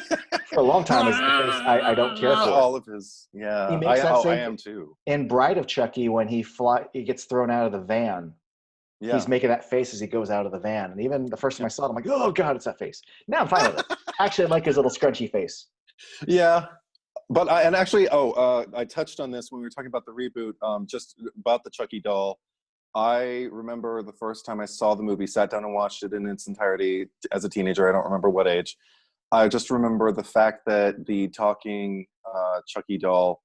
for a long time is the face I don't care for. All of his he makes that same I am too. In Bride of Chucky, when he gets thrown out of the van, he's making that face as he goes out of the van. And even the first time I saw it, I'm like, oh god, it's that face. Now I'm fine with it. Actually, I like his little scrunchy face. Yeah. But I touched on this when we were talking about the reboot, just about the Chucky doll. I remember the first time I saw the movie, sat down and watched it in its entirety as a teenager. I don't remember what age. I just remember the fact that the talking Chucky doll,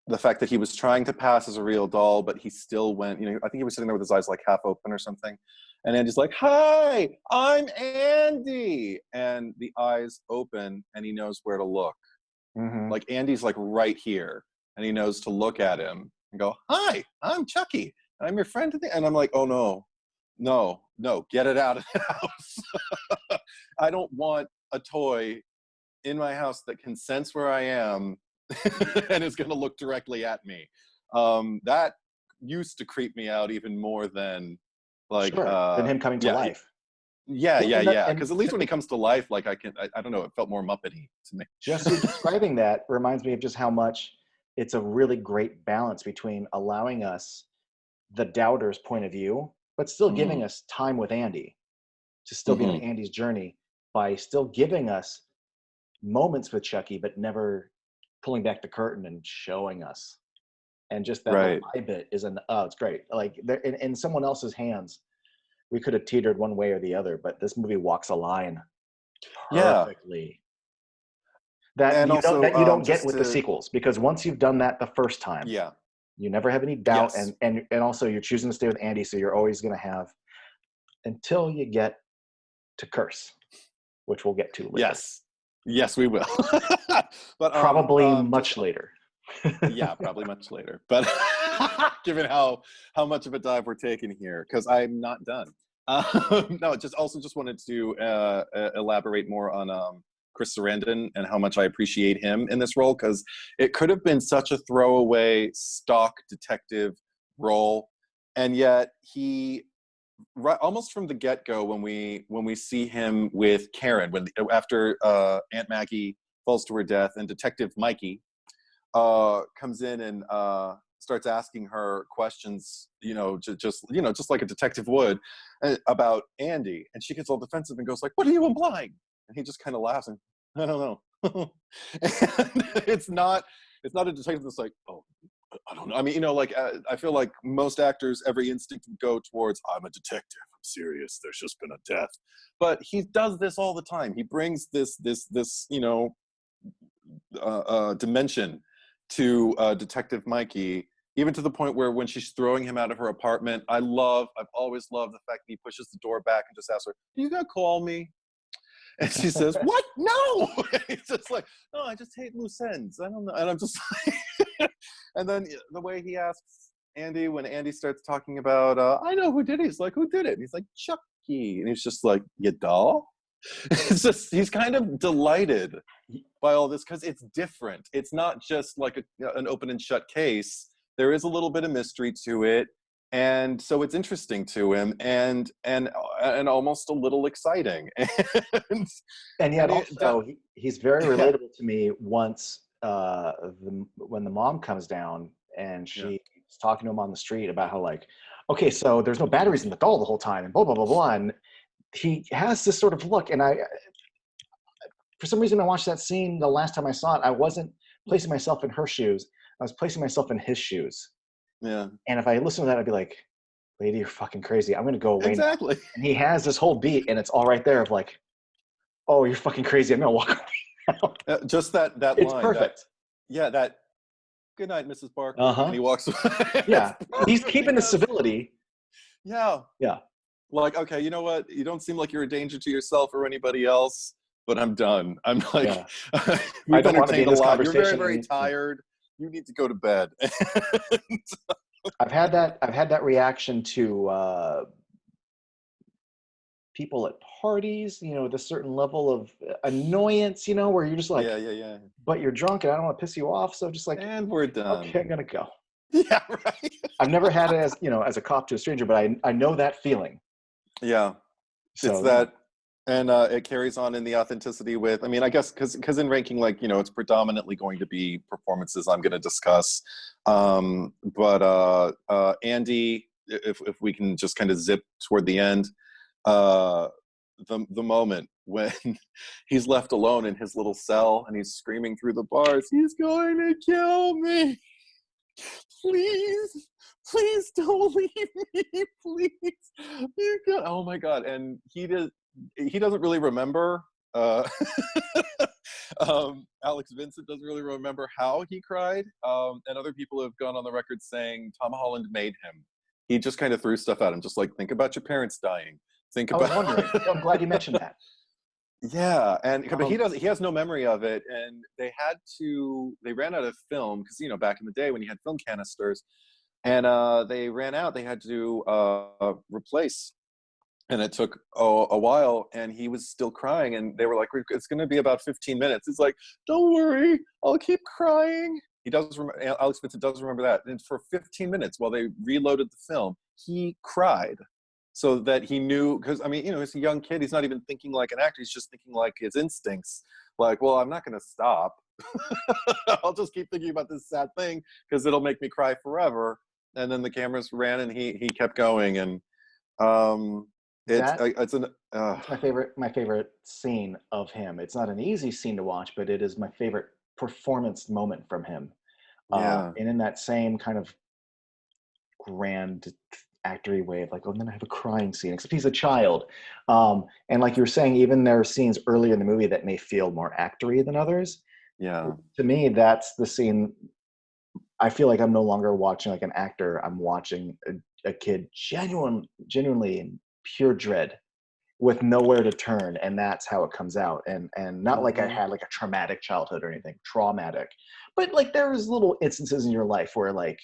the fact that he was trying to pass as a real doll, but he still went, I think he was sitting there with his eyes like half open or something. And Andy's like, hi, I'm Andy. And the eyes open and he knows where to look. Mhm. Like Andy's like right here, and he knows to look at him and go, "Hi, I'm Chucky. I'm your friend." And I'm like, "Oh no, no, no, get it out of the house." I don't want a toy in my house that can sense where I am and is going to look directly at me. That used to creep me out even more than like, Sure. Than him coming to yeah, life. yeah, Well, yeah, yeah. and Because at least when he comes to life, like I don't know, it felt more Muppety to me. just you describing that reminds me of just how much it's a really great balance between allowing us the doubter's point of view, but still giving Mm, us time with Andy to still be on hmm. Andy's journey by still giving us moments with Chucky, but never pulling back the curtain and showing us. And just that little Right. eye bit is it's great. Like there, in someone else's hands, we could have teetered one way or the other, but this movie walks a line Yeah. perfectly And also, that you don't get just with the to, sequels, because once you've done that the first time, yeah, you never have any doubt, yes, and also you're choosing to stay with Andy, so you're always going to have until you get to Curse, which we'll get to later. yes, yes, we will. But Probably just much later. yeah, probably much later. But given how much of a dive we're taking here, because I'm not done. No, just wanted to elaborate more on Chris Sarandon and how much I appreciate him in this role, because it could have been such a throwaway stock detective role, and yet he right almost from the get-go when we see him with Karen after Aunt Maggie falls to her death and Detective Mikey comes in and starts asking her questions, just like a detective would, about Andy, and she gets all defensive and goes like, "What are you implying?" And he just kind of laughs and, "I don't know." And it's not a detective that's like, "Oh, I don't know." I mean, like I feel like most actors, every instinct would go towards, "I'm a detective. I'm serious. There's just been a death." But he does this all the time. He brings this dimension to Detective Mikey, even to the point where when she's throwing him out of her apartment, I've always loved the fact that he pushes the door back and just asks her, "Do you gotta call me?" And she says, "What? No!" And he's just like, "No, I just hate loose ends. I don't know." And I'm just like, and then the way he asks Andy, when Andy starts talking about, "I know who did it." He's like, "Who did it?" And he's like, "Chucky." And he's just like, "You doll?" It's just, he's kind of delighted by all this because it's different. It's not just like an open and shut case. There is a little bit of mystery to it, and so it's interesting to him, and almost a little exciting. and And yet and also he's very yeah, relatable to me once when the mom comes down and yeah, she's talking to him on the street about how, like, okay, so there's no batteries in the doll the whole time and blah blah blah blah, and he has this sort of look, and I for some reason I watched that scene the last time I saw it, I wasn't placing myself in her shoes, I was placing myself in his shoes. yeah, And if I listened to that, I'd be like, lady, you're fucking crazy, I'm gonna go away now. exactly. And he has this whole beat and it's all right there of like, oh, you're fucking crazy, I'm gonna walk away now. Just that It's line, perfect. that "Good night, Mrs. Barker," and Uh-huh. he walks away. It's Yeah. He's perfect keeping the because, civility. yeah, Yeah. like, okay, you know what? You don't seem like you're a danger to yourself or anybody else, but I'm done. I'm like, Yeah. I we've don't want to be entertained in a this lot. You're very, conversation. very And yeah. tired. You need to go to bed. I've had that reaction to people at parties, with a certain level of annoyance, where you're just Yeah, like, yeah, yeah. but you're drunk and I don't want to piss you off. So just like, And we're done. okay, I'm gonna go. Yeah, right. I've never had it as a cop to a stranger, but I know that feeling. Yeah, it's So yeah. that, and it carries on in the authenticity with. I mean, I guess because in ranking, like, it's predominantly going to be performances I'm going to discuss. But Andy, if we can just kind of zip toward the end, uh, the moment when he's left alone in his little cell and he's screaming through the bars, "He's going to kill me! Please, please don't leave me, please." Oh my God. And he doesn't really remember, Alex Vincent doesn't really remember how he cried, and other people have gone on the record saying Tom Holland made him. He just kind of threw stuff at him, just like, think about your parents dying, think I was about wondering. I'm glad you mentioned that. Yeah, and but he has no memory of it, and they ran out of film because back in the day when you had film canisters, and they ran out. They had to replace, and it took a while, and he was still crying, and they were like, "It's going to be about 15 minutes." He's like, "Don't worry, I'll keep crying." He does. Alex Vincent does remember that, and for 15 minutes while they reloaded the film, he cried. So that he knew, because he's a young kid. He's not even thinking like an actor. He's just thinking like his instincts. Like, well, I'm not going to stop. I'll just keep thinking about this sad thing because it'll make me cry forever. And then the cameras ran, and he kept going. And it's my favorite scene of him. It's not an easy scene to watch, but it is my favorite performance moment from him. Yeah. And in that same kind of grand actory way of like, oh, and then I have a crying scene, except he's a child. And like you were saying, even there are scenes earlier in the movie that may feel more actory than others. Yeah. To me, that's the scene. I feel like I'm no longer watching like an actor. I'm watching a kid genuinely in pure dread with nowhere to turn, and that's how it comes out. And not like I had like a traumatic childhood or anything, traumatic, but like there was little instances in your life where like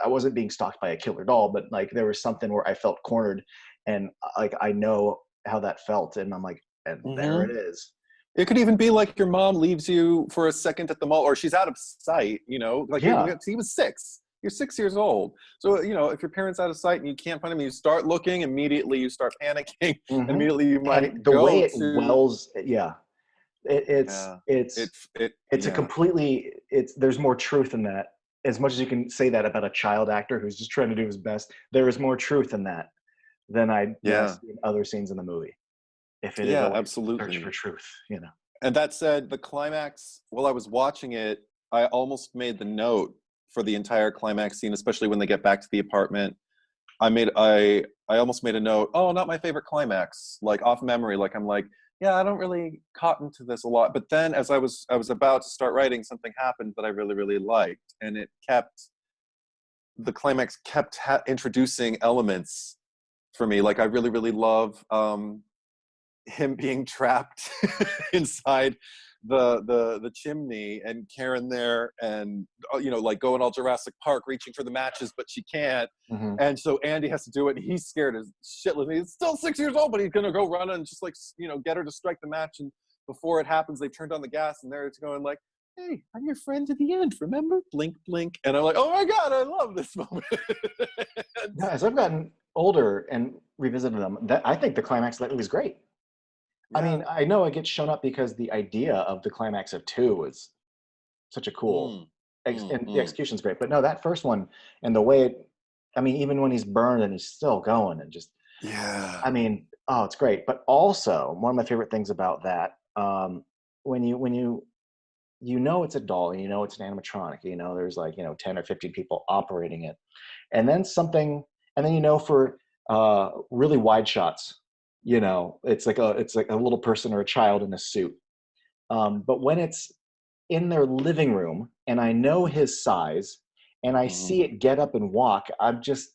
I wasn't being stalked by a killer doll, but like there was something where I felt cornered, and like I know how that felt, and I'm like, and there it is. It could even be like your mom leaves you for a second at the mall, or she's out of sight, like he was 6. You're 6 years old. So, if your parent's out of sight and you can't find him, you start looking, immediately you start panicking, immediately you might and the go way it to... wells, it's a completely, there's more truth in that. As much as you can say that about a child actor who's just trying to do his best, there is more truth in that than I see in other scenes in the movie. If it is always absolutely search for truth, And that said, the climax, while I was watching it, I almost made the note for the entire climax scene, especially when they get back to the apartment. I almost made a note, oh, not my favorite climax, like off memory. Like I'm like, yeah, I don't really cotton to this a lot. But then as I was about to start writing, something happened that I really, really liked. And the climax kept introducing elements for me. Like I really, really love him being trapped inside the chimney, and Karen there, and like going all Jurassic Park reaching for the matches, but she can't. And so Andy has to do it, and he's scared as shitless. He's still 6 years old, but he's gonna go run and just like get her to strike the match. And before it happens, they've turned on the gas, and there it's going like, hey, I'm your friend to the end, remember? Blink, blink. And I'm like, oh my God, I love this moment. As I've gotten older and revisited them, I think the climax of that movie is great. I mean, I know it gets shown up because the idea of the climax of 2 is such a cool, and the execution's great. But no, that first one and the way even when he's burned and he's still going and just, it's great. But also, one of my favorite things about that, when you it's a doll, and it's an animatronic, there's like 10 or 15 people operating it, and then for really wide shots. It's like a little person or a child in a suit. But when it's in their living room and I know his size and I see it get up and walk, it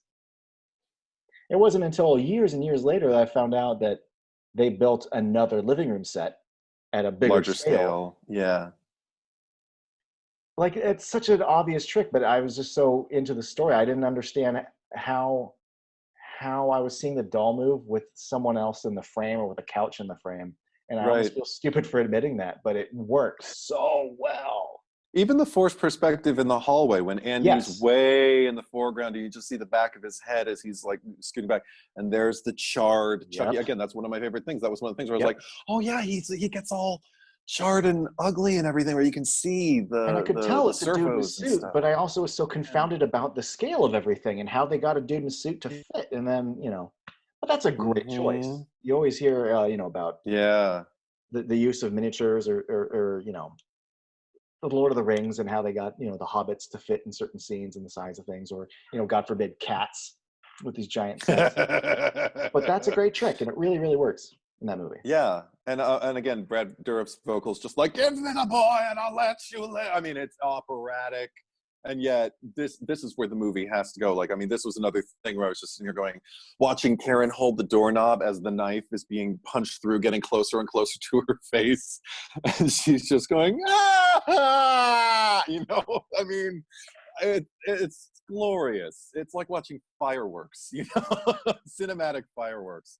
wasn't until years and years later that I found out that they built another living room set at a bigger scale. Yeah. Like, it's such an obvious trick, but I was just so into the story. I didn't understand how I was seeing the doll move with someone else in the frame or with a couch in the frame. And I almost feel stupid for admitting that, but it works so well. Even the forced perspective in the hallway when Andy's way in the foreground, and you just see the back of his head as he's like scooting back, and there's the charred Chucky. Again, that's one of my favorite things. That was one of the things where I was like, oh yeah, he gets all charred and ugly and everything, where you can see and I could tell it's a dude in a suit, stuff. but I also was so confounded about the scale of everything and how they got a dude in a suit to fit. And then, but that's a great choice. You always hear, about the use of miniatures or the Lord of the Rings and how they got, the hobbits to fit in certain scenes and the size of things, or, God forbid, cats with these giant sets. But that's a great trick, and it really, really works in that movie. Yeah. And again, Brad Dourif's vocals just like, give me the boy and I'll let you live. I mean, it's operatic. And yet this is where the movie has to go. Like, I mean, this was another thing where I was just sitting here going, watching Karen hold the doorknob as the knife is being punched through, getting closer and closer to her face. And she's just going, ah! You know, I mean, it's glorious. It's like watching fireworks, you know, cinematic fireworks.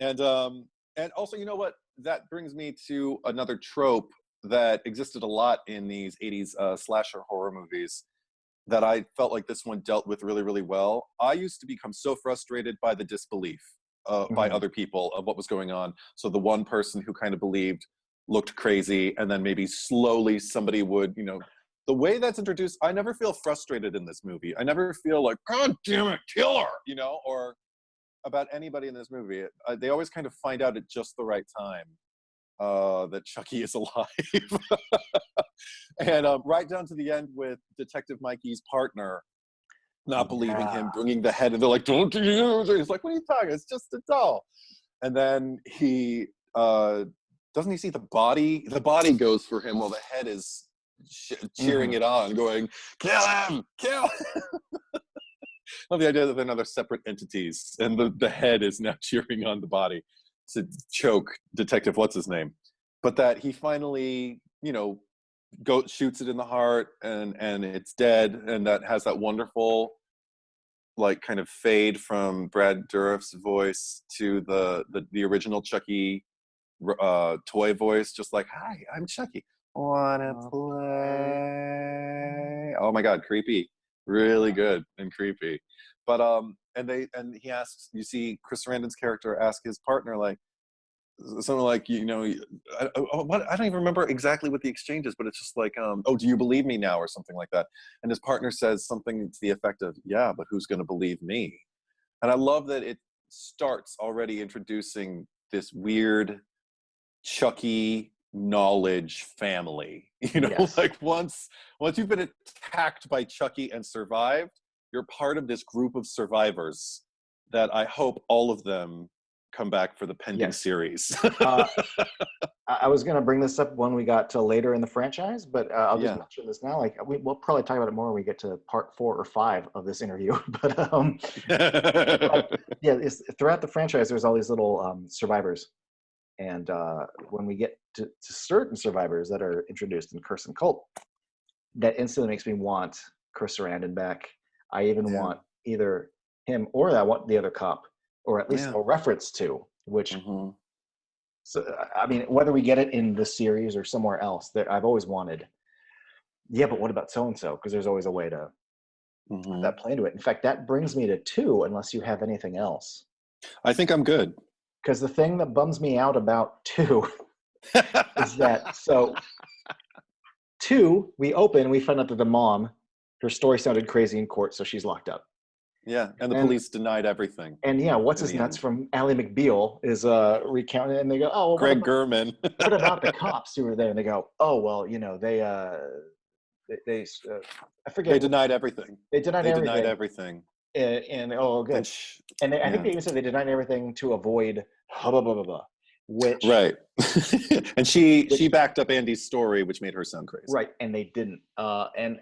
And also, you know what? That brings me to another trope that existed a lot in these 80s slasher horror movies that I felt like this one dealt with really, really well. I used to become so frustrated by the disbelief by other people of what was going on. So the one person who kind of believed looked crazy, and then maybe slowly somebody would, you know, the way that's introduced, I never feel frustrated in this movie. I never feel like, God damn it, kill her, you know, or about anybody in this movie. They always kind of find out at just the right time that Chucky is alive. And right down to the end with Detective Mikey's partner not believing him, bringing the head, and they're like, don't use it. He's like, what are you talking? It's just a doll. And then he, doesn't he see the body? The body goes for him while the head is cheering it on, going, kill him, kill him. Love the idea that they're another separate entities, and the head is now cheering on the body to choke Detective what's his name. But that he finally, you know, shoots it in the heart, and it's dead, and that has that wonderful like kind of fade from Brad Dourif's voice to the original Chucky toy voice, just like, hi, I'm Chucky, wanna play. Oh my god, creepy, really good and creepy. But and he asks, you see Chris Sarandon's character ask his partner like something like, you know, I don't even remember exactly what the exchange is, but it's just like, oh, do you believe me now, or something like that. And his partner says something to the effect of, yeah, but who's going to believe me? And I love that it starts already introducing this weird Chucky knowledge family, you know. Yes. Like once you've been attacked by Chucky and survived, you're part of this group of survivors that I hope all of them come back for the pending series. I was going to bring this up when we got to later in the franchise, but I'll just mention this now. Like we'll probably talk about it more when we get to part 4 or 5 of this interview. But throughout the franchise, there's all these little survivors, and when we get to certain survivors that are introduced in Curse and Cult, that instantly makes me want Chris Sarandon back. I even want either him or I want the other cop, or at least a reference to, which, so I mean, whether we get it in this series or somewhere else, that I've always wanted, but what about so-and-so? Because there's always a way to that play into it. In fact, that brings me to 2, unless you have anything else. I think I'm good. Because the thing that bums me out about 2 is that, so 2, we open, we find out that the mom, her story sounded crazy in court, so she's locked up. Yeah, and the police denied everything. And what's his nuts from Ally McBeal is recounted, and they go, "Oh, well, Greg Gurman. What about the cops who were there?" And they go, "Oh, well, you know, they I forget. They denied everything. They denied everything. And oh, good. And I think they even said they denied everything to avoid blah blah blah blah. Which right. And she backed up Andy's story, which made her sound crazy. Right, and they didn't. And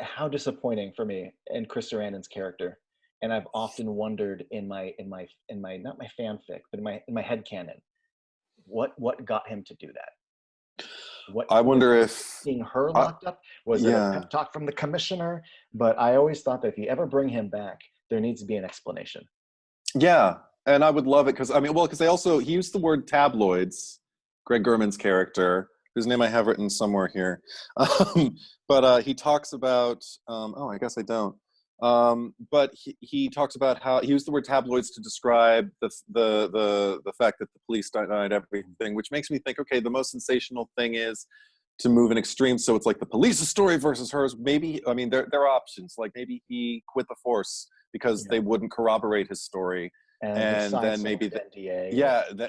how disappointing for me in Chris Sarandon's character. And I've often wondered in my not my fanfic, but in my headcanon, what got him to do that? I wonder if seeing her locked up, was it a pep talk from the commissioner? But I always thought that if you ever bring him back, there needs to be an explanation. Yeah, and I would love it because he used the word tabloids, Greg Gurman's character, whose name I have written somewhere here. But he talks about, I guess I don't. But he talks about how he used the word tabloids to describe the fact that the police denied everything, which makes me think, okay, the most sensational thing is to move an extreme. So it's like the police's story versus hers. Maybe, I mean, there are options. Like maybe he quit the force because they wouldn't corroborate his story. And then maybe that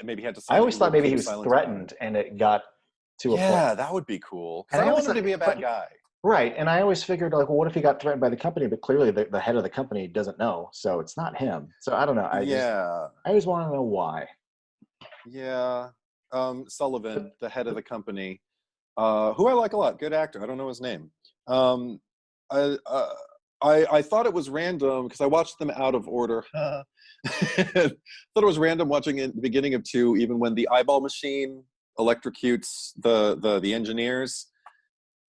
maybe he had to sign. I always thought maybe he was threatened and it got to a point. Yeah, that would be cool. Because I don't want him to be a bad guy. Right, and I always figured, like, well, what if he got threatened by the company? But clearly the head of the company doesn't know, so it's not him. So I don't know. I always want to know why. Yeah, Sullivan, the head of the company. who I like a lot. Good actor. I don't know his name. Um, I, uh, I thought it was random because I watched them out of order. Thought it was random watching in the beginning of 2, even when the eyeball machine electrocutes the engineers,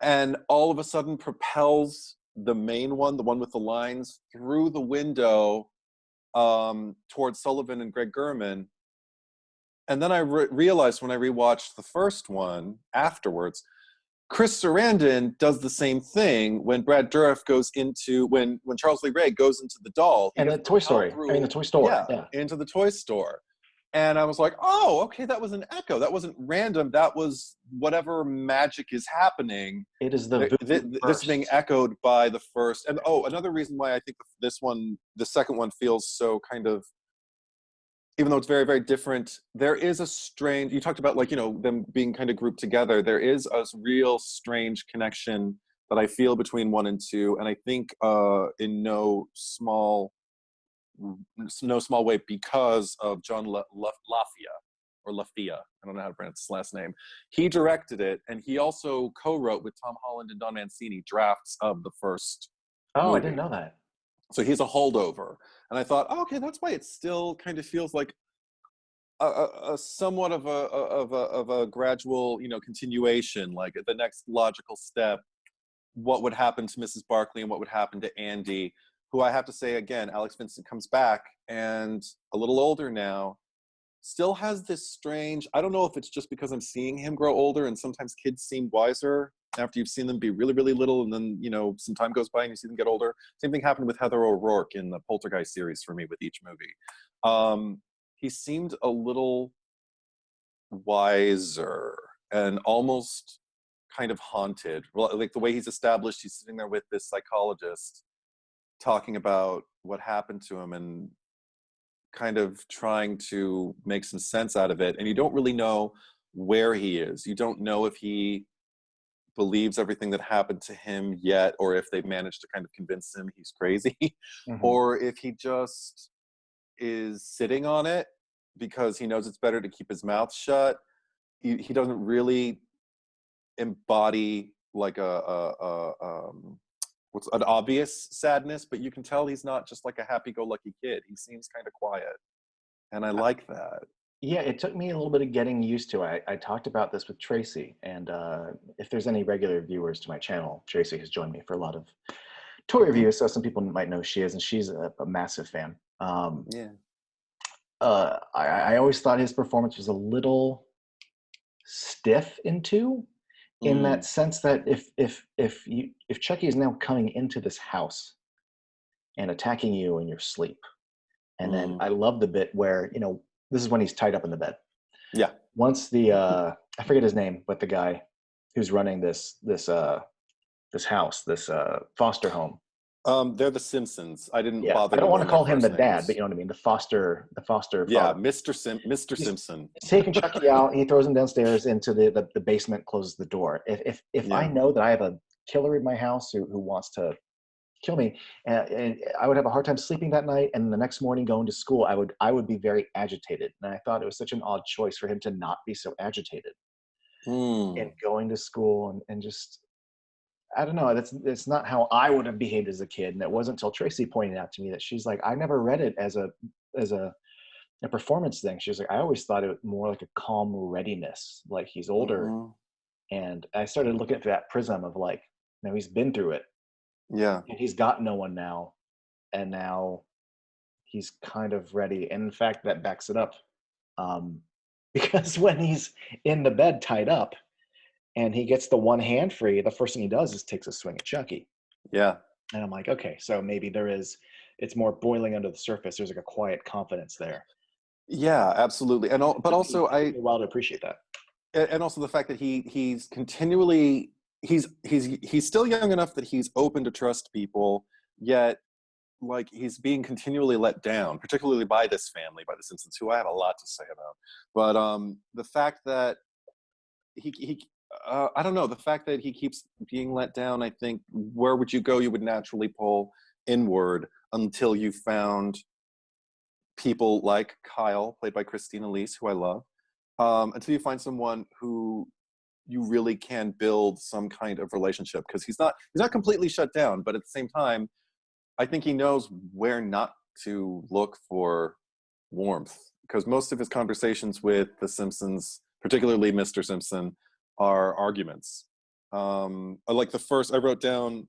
and all of a sudden propels the main one, the one with the lines, through the window towards Sullivan and Greg Gurman. And then I realized when I rewatched the first one afterwards, Chris Sarandon does the same thing when Brad Dourif goes into when Charles Lee Ray goes into the doll. He And the gets Toy propelled Story. through, I mean, the toy store. Yeah. into the toy store. And I was like, oh, okay, that was an echo. That wasn't random. That was whatever magic is happening. It is the This being echoed by the first. And another reason why I think the second one feels so kind of, even though it's very, very different, there is a strange, you talked about like, them being kind of grouped together. There is a real strange connection that I feel between 1 and 2. And I think in no small way because of John Lafia. I don't know how to pronounce his last name. He directed it, and he also co-wrote with Tom Holland and Don Mancini drafts of the first Oh, movie. I didn't know that. So he's a holdover. And I thought, oh, okay, that's why it still kind of feels like a somewhat of a gradual, continuation, like the next logical step. What would happen to Mrs. Barkley and what would happen to Andy, who I have to say again, Alex Vincent comes back and a little older now, still has this strange, I don't know if it's just because I'm seeing him grow older and sometimes kids seem wiser after you've seen them be really, really little and then, some time goes by and you see them get older. Same thing happened with Heather O'Rourke in the Poltergeist series for me with each movie. He seemed a little wiser and almost kind of haunted. Like the way he's established, he's sitting there with this psychologist talking about what happened to him and kind of trying to make some sense out of it. And you don't really know where he is. You don't know if he believes everything that happened to him yet, or if they've managed to kind of convince him he's crazy, Mm-hmm. or if he just is sitting on it because he knows it's better to keep his mouth shut. He doesn't really embody like what's an obvious sadness, but you can tell he's not just like a happy-go-lucky kid. He seems kind of quiet, and I like that. Yeah, it took me a little bit of getting used to. I talked about this with Tracy, and if there's any regular viewers to my channel, Tracy has joined me for a lot of toy reviews, so some people might know who she is, and she's a massive fan. Yeah. I always thought his performance was a little stiff in that sense that if Chucky is now coming into this house and attacking you in your sleep, and then I love the bit where this is when he's tied up in the bed. Yeah. Once the I forget his name, but the guy who's running this house, this foster home. They're the Simpsons. I didn't Yeah, bother. I don't want to call him the names. Dad, but you know what I mean. The foster. Yeah, father. Mr. Simpson. He's taking Chucky out. He throws him downstairs into the basement, closes the door. If I know that I have a killer in my house who wants to kill me, and I would have a hard time sleeping that night, and the next morning going to school, I would be very agitated. And I thought it was such an odd choice for him to not be so agitated and going to school and just. I don't know. That's not how I would have behaved as a kid, and it wasn't until Tracy pointed out to me that she's like, I never read it as a performance thing. She's like, I always thought it was more like a calm readiness, like he's older, and I started looking through that prism of like, he's been through it, yeah, and he's got no one now, and now he's kind of ready. And in fact, that backs it up, because when he's in the bed tied up. And he gets the one hand free, the first thing he does is takes a swing at Chucky. Yeah. And I'm like, okay, so maybe it's more boiling under the surface. There's like a quiet confidence there. Yeah, absolutely. But also well to appreciate that. And also the fact that he's continually, he's still young enough that he's open to trust people, yet like he's being continually let down, particularly by this family, by the Simpsons, who I have a lot to say about. But the fact that he I don't know, the fact that he keeps being let down, I think where would you go? You would naturally pull inward until you found people like Kyle, played by Christina Lees, who I love, until you find someone who you really can build some kind of relationship, because he's not completely shut down, but at the same time, I think he knows where not to look for warmth, because most of his conversations with the Simpsons, particularly Mr. Simpson, are arguments. Like the first, I wrote down,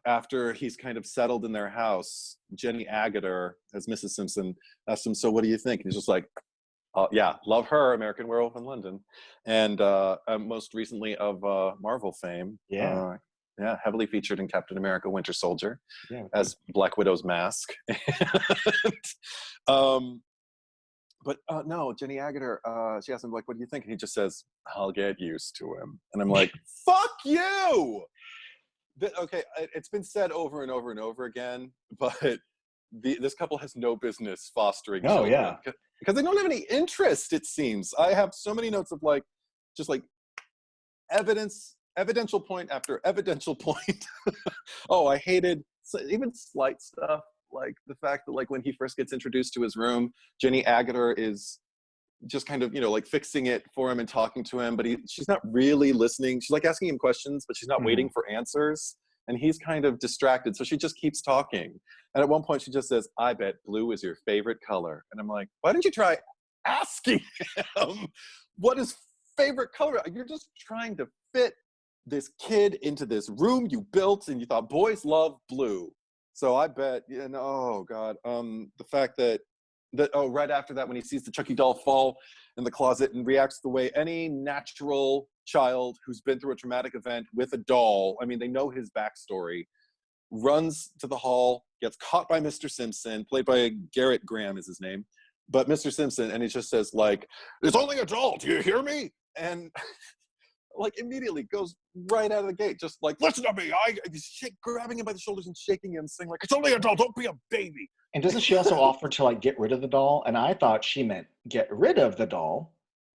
after he's kind of settled in their house, Jenny Agutter, as Mrs. Simpson, asked him, "So what do you think?" And he's just like, yeah, love her, American Werewolf in London. And most recently of Marvel fame. Yeah. Yeah, heavily featured in Captain America Winter Soldier, Yeah. as Black Widow's mask. But no, Jenny Agutter, she asked him, like, what do you think? And he just says, "I'll get used to him." And I'm like, fuck you! Okay, it's been said over and over and over again, but this couple has no business fostering children. Yeah. Because they don't have any interest, it seems. I have so many notes of like, just like evidential point after evidential point. Oh, I hated even slight stuff, like the fact that like when he first gets introduced to his room, Jenny Agutter is just kind of, like fixing it for him and talking to him, but she's not really listening. She's like asking him questions, but she's not waiting for answers. And he's kind of distracted. So she just keeps talking. And at one point she just says, "I bet blue is your favorite color." And I'm like, why didn't you try asking him what his favorite color? You're just trying to fit this kid into this room you built, and you thought boys love blue. So I bet, oh God, the fact that right after that, when he sees the Chucky doll fall in the closet and reacts the way any natural child who's been through a traumatic event with a doll, I mean, they know his backstory, runs to the hall, gets caught by Mr. Simpson, played by Garrett Graham is his name, but Mr. Simpson, and he just says like, "It's only a doll, do you hear me?" And like immediately goes right out of the gate, just like, "Listen to me." Grabbing him by the shoulders and shaking him, saying like, "It's only a doll, don't be a baby." And doesn't she also offer to like get rid of the doll? And I thought she meant get rid of the doll.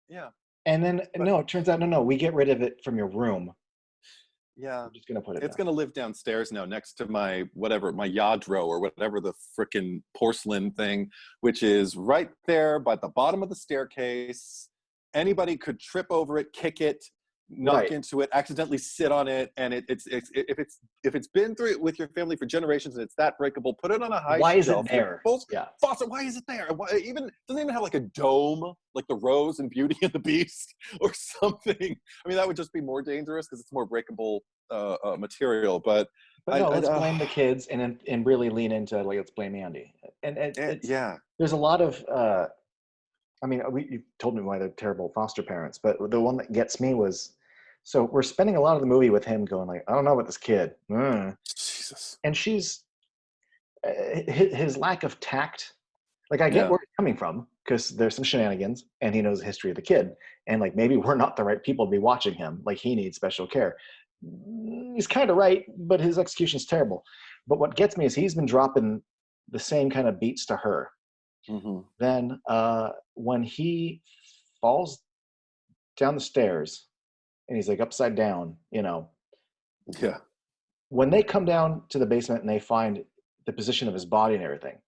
Yeah. And then no, it turns out no, we get rid of it from your room. Yeah. I'm just gonna put it. It's gonna live downstairs now, next to my Yadro or whatever the frickin' porcelain thing, which is right there by the bottom of the staircase. Anybody could trip over it, kick it, knock into it, accidentally sit on it, and if it's been through it with your family for generations and it's that breakable, put it on a high shelf. Why is it there? Faucet, why is it there? Doesn't even have like a dome, like the Rose and Beauty and the Beast or something. I mean, that would just be more dangerous because it's more breakable material. But no, let's blame the kids and really lean into like, let's blame Andy. And there's a lot of. I mean, you told me why they're terrible foster parents, but the one that gets me was, so we're spending a lot of the movie with him going like, "I don't know about this kid." Jesus. And she's, his lack of tact, like I get where he's coming from, because there's some shenanigans and he knows the history of the kid. And like, maybe we're not the right people to be watching him. Like he needs special care. He's kind of right, but his execution's terrible. But what gets me is he's been dropping the same kind of beats to her. Mm-hmm. Then when he falls down the stairs and he's like upside down, Yeah. When they come down to the basement and they find the position of his body and everything,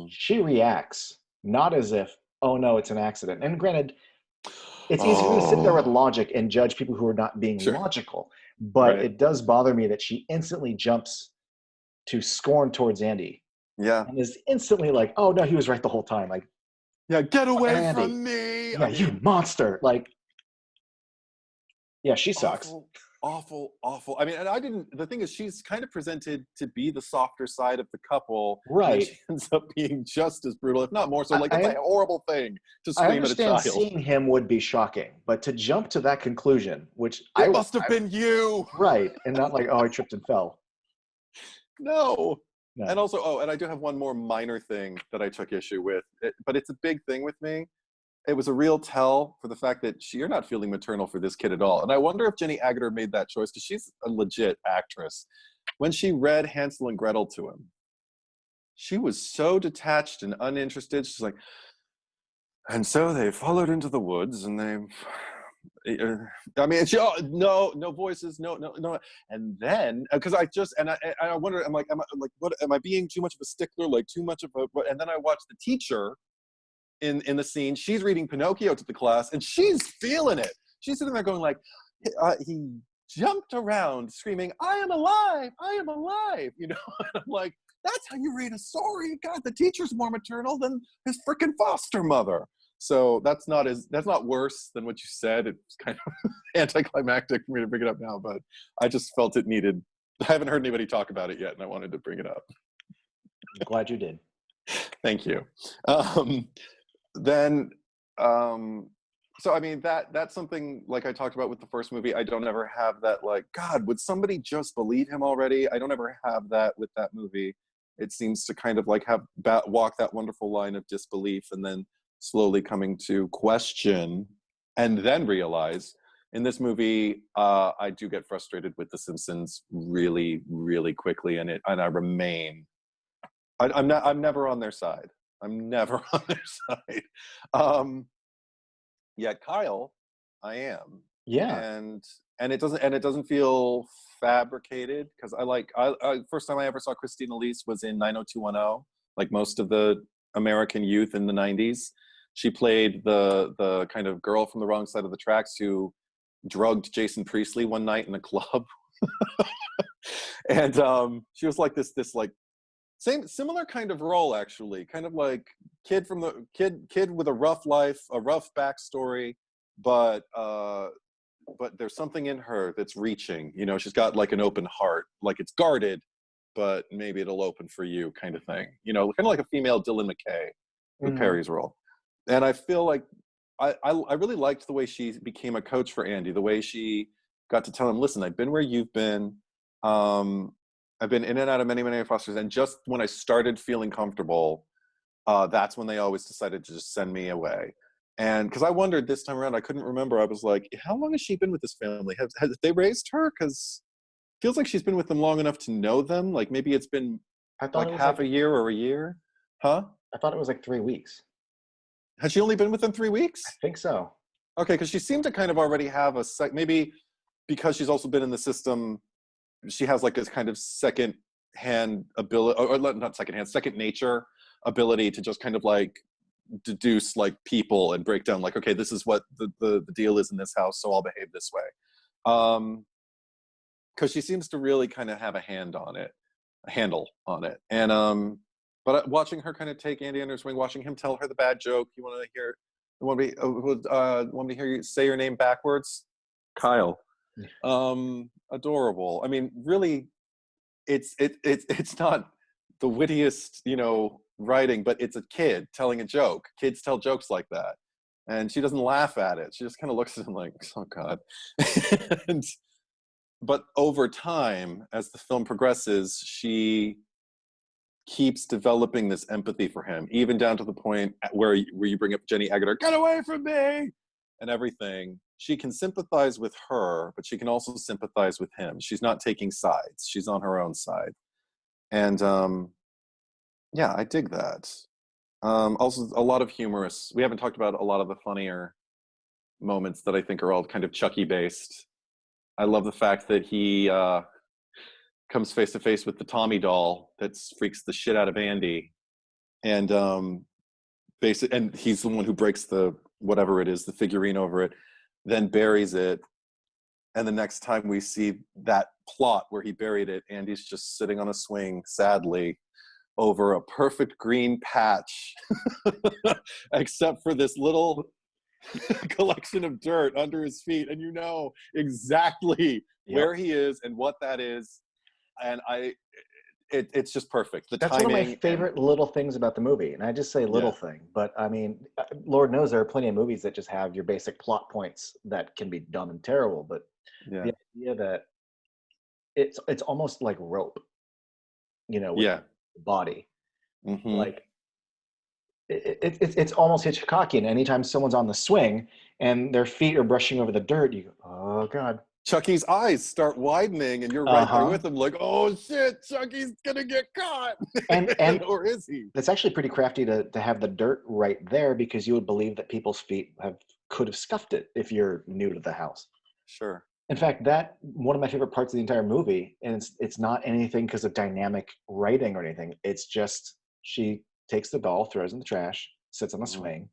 she reacts not as if, "Oh no, it's an accident." And granted, it's easy to sit there with logic and judge people who are not being logical, but it does bother me that she instantly jumps to scorn towards Andy. Yeah. And is instantly like, "Oh no, he was right the whole time." Like, yeah, get away from me. Yeah, you monster. Like, yeah, she sucks. Awful. I mean, and the thing is, she's kind of presented to be the softer side of the couple. Right. And she ends up being just as brutal, if not more so. Like, it's a horrible thing to scream at a child. I understand seeing him would be shocking, but to jump to that conclusion, which it must have been you. Right. And not like, "Oh, I tripped and fell." No. And also, and I do have one more minor thing that I took issue with, but it's a big thing with me. It was a real tell for the fact that you're not feeling maternal for this kid at all. And I wonder if Jenny Agutter made that choice, because she's a legit actress. When she read Hansel and Gretel to him, she was so detached and uninterested. She's like, "And so they followed into the woods and they... I mean, no voices, no. And then, because I wonder, I'm like, am I being too much of a stickler? Like too much of a, and then I watched the teacher in the scene. She's reading Pinocchio to the class and she's feeling it. She's sitting there going like, he jumped around screaming, I am alive, I am alive, you know? And I'm like, that's how you read a story. God, the teacher's more maternal than his freaking foster mother. So that's not worse than what you said. It's kind of anticlimactic for me to bring it up now, but I just felt it needed. I haven't heard anybody talk about it yet, and I wanted to bring it up. I'm glad you did. Thank you. Then, so I mean, that's something like I talked about with the first movie. I don't ever have that like, God, would somebody just believe him already? I don't ever have that with that movie. It seems to kind of like walk that wonderful line of disbelief and then slowly coming to question and then realize. In this movie, I do get frustrated with The Simpsons really, really quickly, and I remain. I'm never on their side. I'm never on their side. Yet Kyle, I am. Yeah. And it doesn't feel fabricated, because I first time I ever saw Christine Elise was in 90210, like most of the American youth in the 90s. She played the kind of girl from the wrong side of the tracks who drugged Jason Priestley one night in a club. And she was like this like similar kind of role, actually, kind of like kid with a rough life, a rough backstory, but there's something in her that's reaching, you know. She's got like an open heart, like it's guarded, but maybe it'll open for you, kind of thing, you know, kind of like a female Dylan McKay with Perry's role. And I feel like I really liked the way she became a coach for Andy, the way she got to tell him, listen, I've been where you've been. I've been in and out of many, many fosters. And just when I started feeling comfortable, that's when they always decided to just send me away. And because I wondered this time around, I couldn't remember. I was like, how long has she been with this family? Have they raised her? Because it feels like she's been with them long enough to know them. Like maybe it's been like half a year or a year. Huh? I thought it was like 3 weeks. Has she only been with them 3 weeks? I think so. Okay, because she seemed to kind of already have maybe because she's also been in the system, she has like this kind of second-hand ability, or not second-hand, second nature ability to just kind of like deduce like people and break down like, okay, this is what the deal is in this house, so I'll behave this way. Because she seems to really kind of have a handle on it. And but watching her kind of take Andy under his wing, watching him tell her the bad joke, you want me to hear you say your name backwards? Kyle. Adorable. I mean, really, it's not the wittiest, you know, writing, but it's a kid telling a joke. Kids tell jokes like that, and she doesn't laugh at it. She just kind of looks at him like, oh God. But over time, as the film progresses, she keeps developing this empathy for him, even down to the point where you bring up Jenny Agutter, get away from me, and everything. She can sympathize with her, but she can also sympathize with him. She's not taking sides. She's on her own side. And yeah, I dig that. Also, a lot of humorous. We haven't talked about a lot of the funnier moments that I think are all kind of Chucky based. I love the fact that he comes face to face with the Tommy doll that freaks the shit out of Andy, and and he's the one who breaks the whatever it is, the figurine over it, then buries it. And the next time we see that plot where he buried it, Andy's just sitting on a swing, sadly, over a perfect green patch, except for this little collection of dirt under his feet. And you know exactly where he is and what that is. And it's just perfect. That's one of my favorite little things about the movie. And I just say little thing, but I mean, Lord knows there are plenty of movies that just have your basic plot points that can be dumb and terrible. But the idea that it's almost like rope, you know, with the body. Mm-hmm. Like it's almost Hitchcockian. Anytime someone's on the swing and their feet are brushing over the dirt, you go, oh God. Chucky's eyes start widening, and you're right there with him, like, "Oh shit, Chucky's gonna get caught!" And or is he? It's actually pretty crafty to have the dirt right there, because you would believe that people's feet could have scuffed it if you're new to the house. Sure. In fact, that one of my favorite parts of the entire movie, and it's not anything because of dynamic writing or anything. It's just she takes the doll, throws it in the trash, sits on a swing,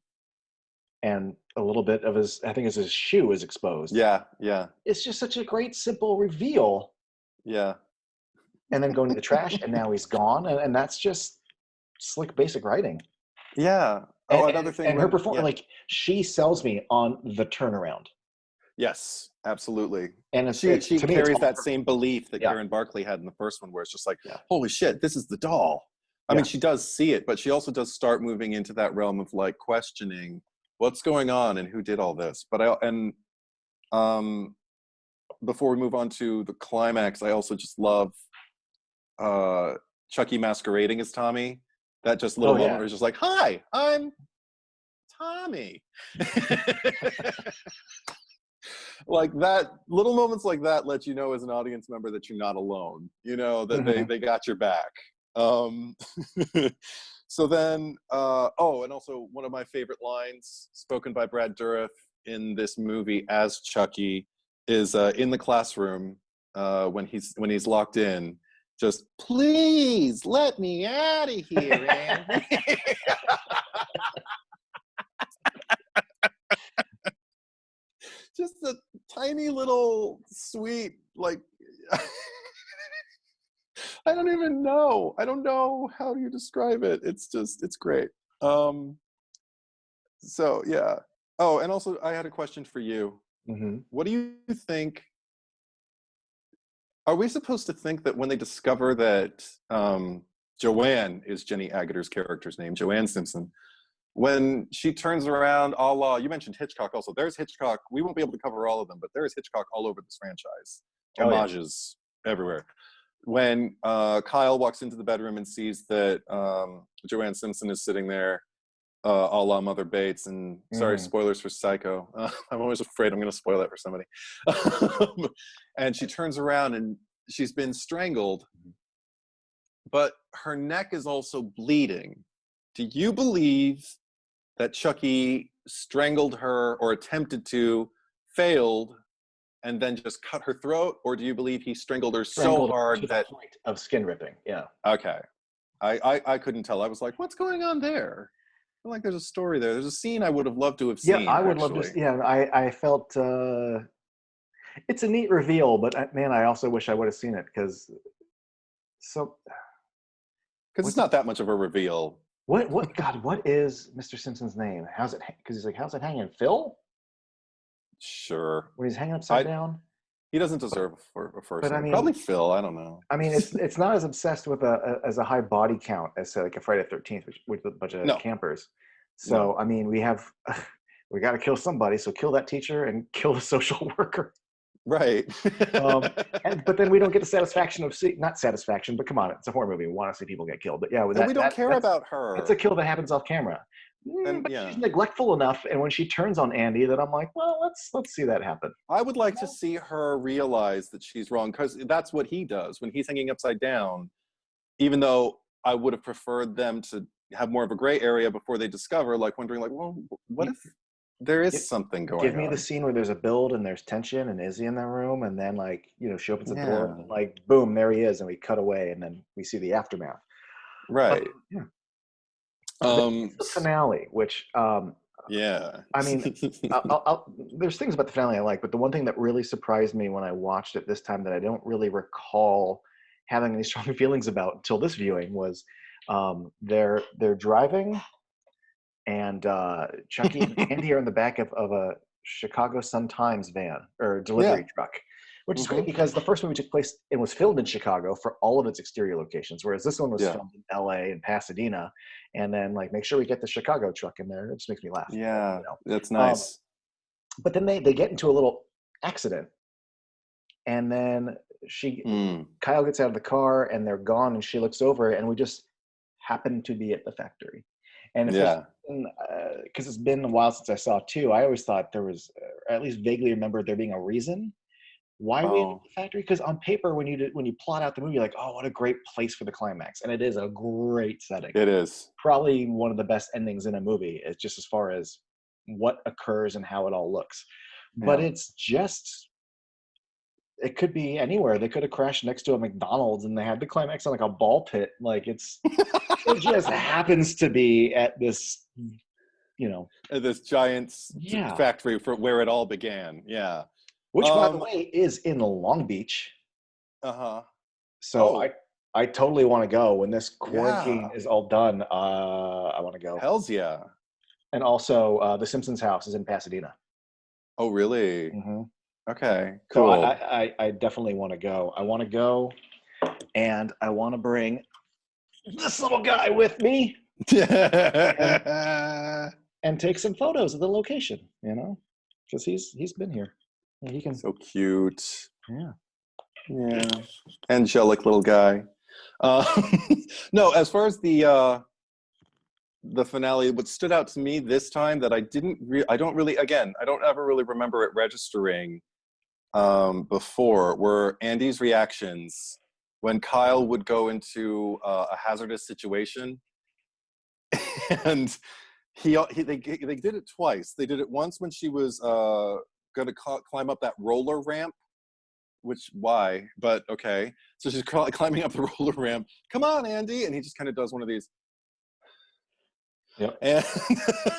and a little bit of his, I think it's his shoe is exposed. Yeah, yeah, It's just such a great, simple reveal. yeah. And then going to the trash, and now he's gone. And that's just slick, basic writing. Yeah. Oh, And, another and, thing and her when performance, like, she sells me on the turnaround. yes, absolutely. And it's She to me, it's carries all that her. same belief that Yeah. Karen Barkley had in the first one, where it's just like, Yeah. holy shit, this is the doll. I mean, she does see it, but she also does start moving into that realm of like questioning what's going on and who did all this. But before we move on to the climax, I also just love Chucky masquerading as Tommy. That just little moment where he's just like, "Hi, I'm Tommy." Like that, little moments like that let you know as an audience member that you're not alone. You know that they got your back. So then, and also one of my favorite lines spoken by Brad Dourif in this movie as Chucky is in the classroom when he's locked in. Just please let me out of here, Andy. Just a tiny little sweet, like I don't even know. I don't know how do you describe it. It's great. So yeah. Oh, and also I had a question for you. Mm-hmm. What do you think? Are we supposed to think that when they discover that Joanne is Jenny Aguter's character's name, Joanne Simpson, when she turns around, a la, you mentioned Hitchcock also. There's Hitchcock. We won't be able to cover all of them, but there is Hitchcock all over this franchise. Homages everywhere. When Kyle walks into the bedroom and sees that Joanne Simpson is sitting there, a la Mother Bates, and sorry, spoilers for Psycho. I'm always afraid I'm going to spoil that for somebody. And she turns around and she's been strangled, but her neck is also bleeding. Do you believe that Chucky strangled her or attempted to, failed, and then just cut her throat? Or do you believe he strangled her so hard to that the point of skin ripping? Yeah. Okay. I couldn't tell. I was like, what's going on there? I feel like there's a story there. There's a scene I would have loved to have seen. Yeah, I would love to. Yeah, I felt it's a neat reveal, but man, I also wish I would have seen it because it's not that much of a reveal. What God? What is Mr. Simpson's name? How's it? Because he's like, how's it hanging? Phil? Sure. When he's hanging upside down. He doesn't deserve a first name. I mean, probably Phil. I don't know. I mean, it's not as obsessed with a high body count as say like a Friday the 13th, with a bunch of campers. So I mean, we got to kill somebody. So kill that teacher and kill the social worker. Right. But then we don't get the satisfaction of not satisfaction, but come on, it's a horror movie. We want to see people get killed. But yeah, we don't care about her. It's a kill that happens off camera. But she's neglectful enough, and when she turns on Andy, that I'm like, well, let's see that happen. I would like to see her realize that she's wrong, because that's what he does when he's hanging upside down. Even though I would have preferred them to have more of a gray area before they discover, like wondering, like, well, what if there is something going on? Give me the scene where there's a build and there's tension and Izzy in that room, and then like she opens the door and like boom, there he is, and we cut away, and then we see the aftermath. Right. The finale, which I mean, there's things about the finale I like, but the one thing that really surprised me when I watched it this time that I don't really recall having any strong feelings about until this viewing was they're driving, and Chucky and Andy are in the back of a Chicago Sun-Times van or delivery truck, which is great because the first movie took place and was filmed in Chicago for all of its exterior locations, whereas this one was filmed in LA and Pasadena. And then like, make sure we get the Chicago truck in there. It just makes me laugh. Yeah, that's nice. But then they get into a little accident, and then Kyle gets out of the car and they're gone, and she looks over and we just happen to be at the factory. And because it's been a while since I saw 2, I always thought there was, or at least vaguely remember there being a reason why we ended the factory. Because on paper, when you plot out the movie, you're like, oh, what a great place for the climax, and it is a great setting. It is probably one of the best endings in a movie. It's just as far as what occurs and how it all looks, but it's just. It could be anywhere. They could have crashed next to a McDonald's and they had the climax on like a ball pit. Like it just happens to be at this you know, This giant yeah. factory for where it all began. Yeah. Which, by the way, is in Long Beach. Uh-huh. So I totally want to go when this quarantine Yeah. is all done. I want to go. Hells yeah. And also, the Simpsons house is in Pasadena. Oh, really? Mm-hmm. Okay, So cool. I definitely want to go. I want to go, and I want to bring this little guy with me and, and take some photos of the location. You know, because he's been here, and he can. So cute. Yeah. Yeah. Angelic little guy. Uh, no, as far as the finale, what stood out to me this time that I don't ever really remember it registering before were Andy's reactions when Kyle would go into a hazardous situation, and they did it twice. They did it once when she was going to climb up that roller ramp, which why? But okay, so she's climbing up the roller ramp. Come on, Andy, and he just kind of does one of these. Yep. And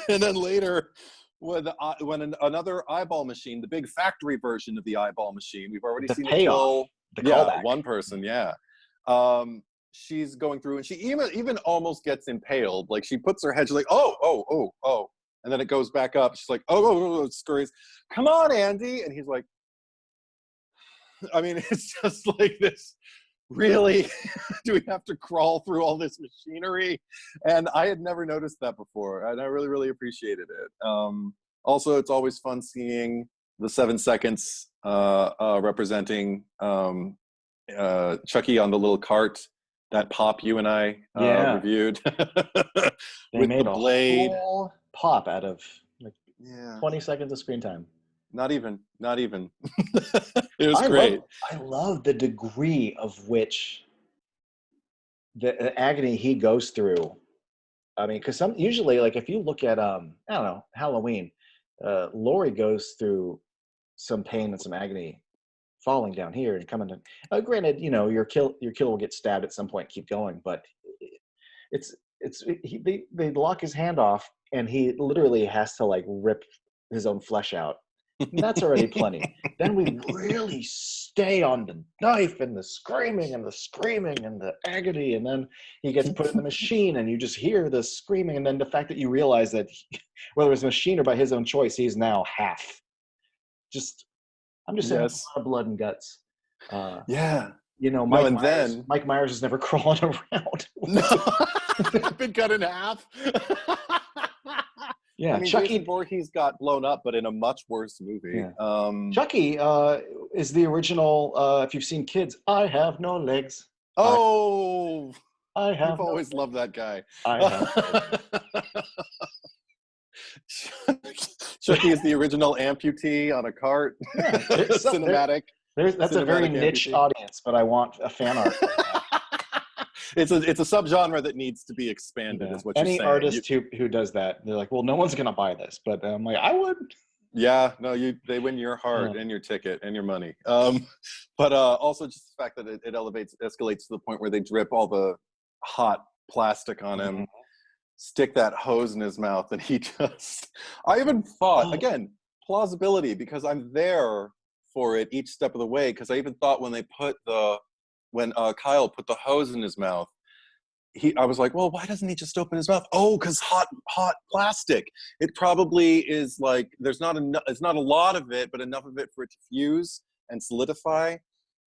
and then later, when another eyeball machine, the big factory version of the eyeball machine, we've already seen it kill. The callback. One person. Yeah. She's going through, and she even almost gets impaled. Like she puts her head, she's like, oh, and then it goes back up. She's like, oh, it scurries. Come on, Andy, and he's like, I mean, it's just like this. Really? Do we have to crawl through all this machinery? And I had never noticed that before, and I really, really appreciated it. Also, it's always fun seeing the 7 seconds representing Chucky on the little cart, that pop you and I reviewed. They with made the blade. A whole pop out of like 20 seconds of screen time. Not even. It was great. I love the degree of which the agony he goes through. I mean, because usually, like if you look at I don't know, Halloween, Laurie goes through some pain and some agony, falling down here and coming to. Granted, you know your killer will get stabbed at some point. Keep going, but they lock his hand off, and he literally has to like rip his own flesh out. And that's already plenty. Then we really stay on the knife and the screaming and the agony, and then he gets put in the machine, and you just hear the screaming, and then the fact that you realize that whether it's a machine or by his own choice, he's now half. I'm just saying, a lot of blood and guts. Yeah. You know, Mike Myers is never crawling around. No. Been cut in half. Yeah, I mean, Chucky Jason Voorhees got blown up, but in a much worse movie. Yeah. Chucky is the original. If you've seen Kids, I have no legs. Oh, I have. You've always loved that guy. I have. Chucky is the original amputee on a cart. Yeah, cinematic. That's a very niche audience, but I want a fan art. It's a subgenre that needs to be expanded. Is what you're saying. Any artist who does that, they're like, well, no one's gonna buy this, but I'm like, I would. Yeah, no, they win your heart and your ticket and your money. But also just the fact that it escalates to the point where they drip all the hot plastic on him, stick that hose in his mouth, and he just. I even thought again plausibility because I'm there for it each step of the way. Because I even thought when Kyle put the hose in his mouth, I was like, well, why doesn't he just open his mouth? Oh, because hot plastic. It probably is like there's not enough. It's not a lot of it, but enough of it for it to fuse and solidify,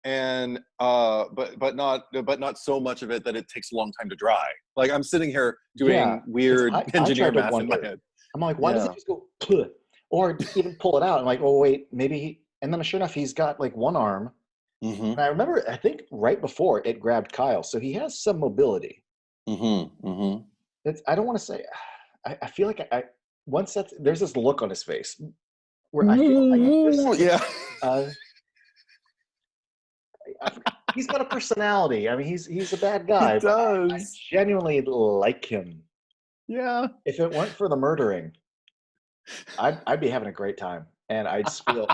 and but not so much of it that it takes a long time to dry. Like I'm sitting here doing weird engineer math in my head. I'm like, why doesn't he just go Puh, or even pull it out? I'm like, oh wait, maybe. And then sure enough, he's got like one arm. And I remember, I think right before it grabbed Kyle, so he has some mobility. I don't want to say. I feel like there's this look on his face where I feel like he's got a personality. I mean, he's a bad guy. He does. I genuinely like him. Yeah. If it weren't for the murdering, I'd be having a great time, and I'd just feel,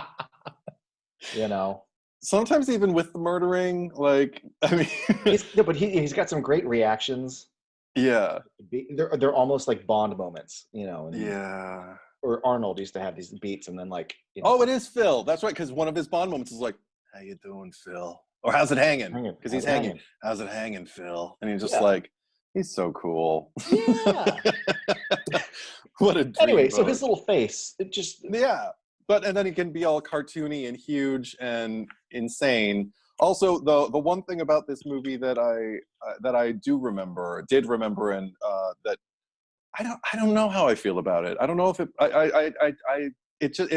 you know. Sometimes even with the murdering, like I mean, but he's got some great reactions. Yeah. They're almost like Bond moments, you know. And, Yeah. or Arnold used to have these beats, and then like, you know, Oh, it is Phil. That's right, because one of his Bond moments is like, "How you doing, Phil?" Or "How's it hanging?" Because how's he's it hanging. hanging? "How's it hanging, Phil?" And he's just Yeah, like, he's so cool. yeah. What a Anyway, so dreamboat. his little face, it just Yeah, but and then he can be all cartoony and huge and insane. Also, the one thing about this movie that I did remember, and that I don't know how I feel about it. I don't know if it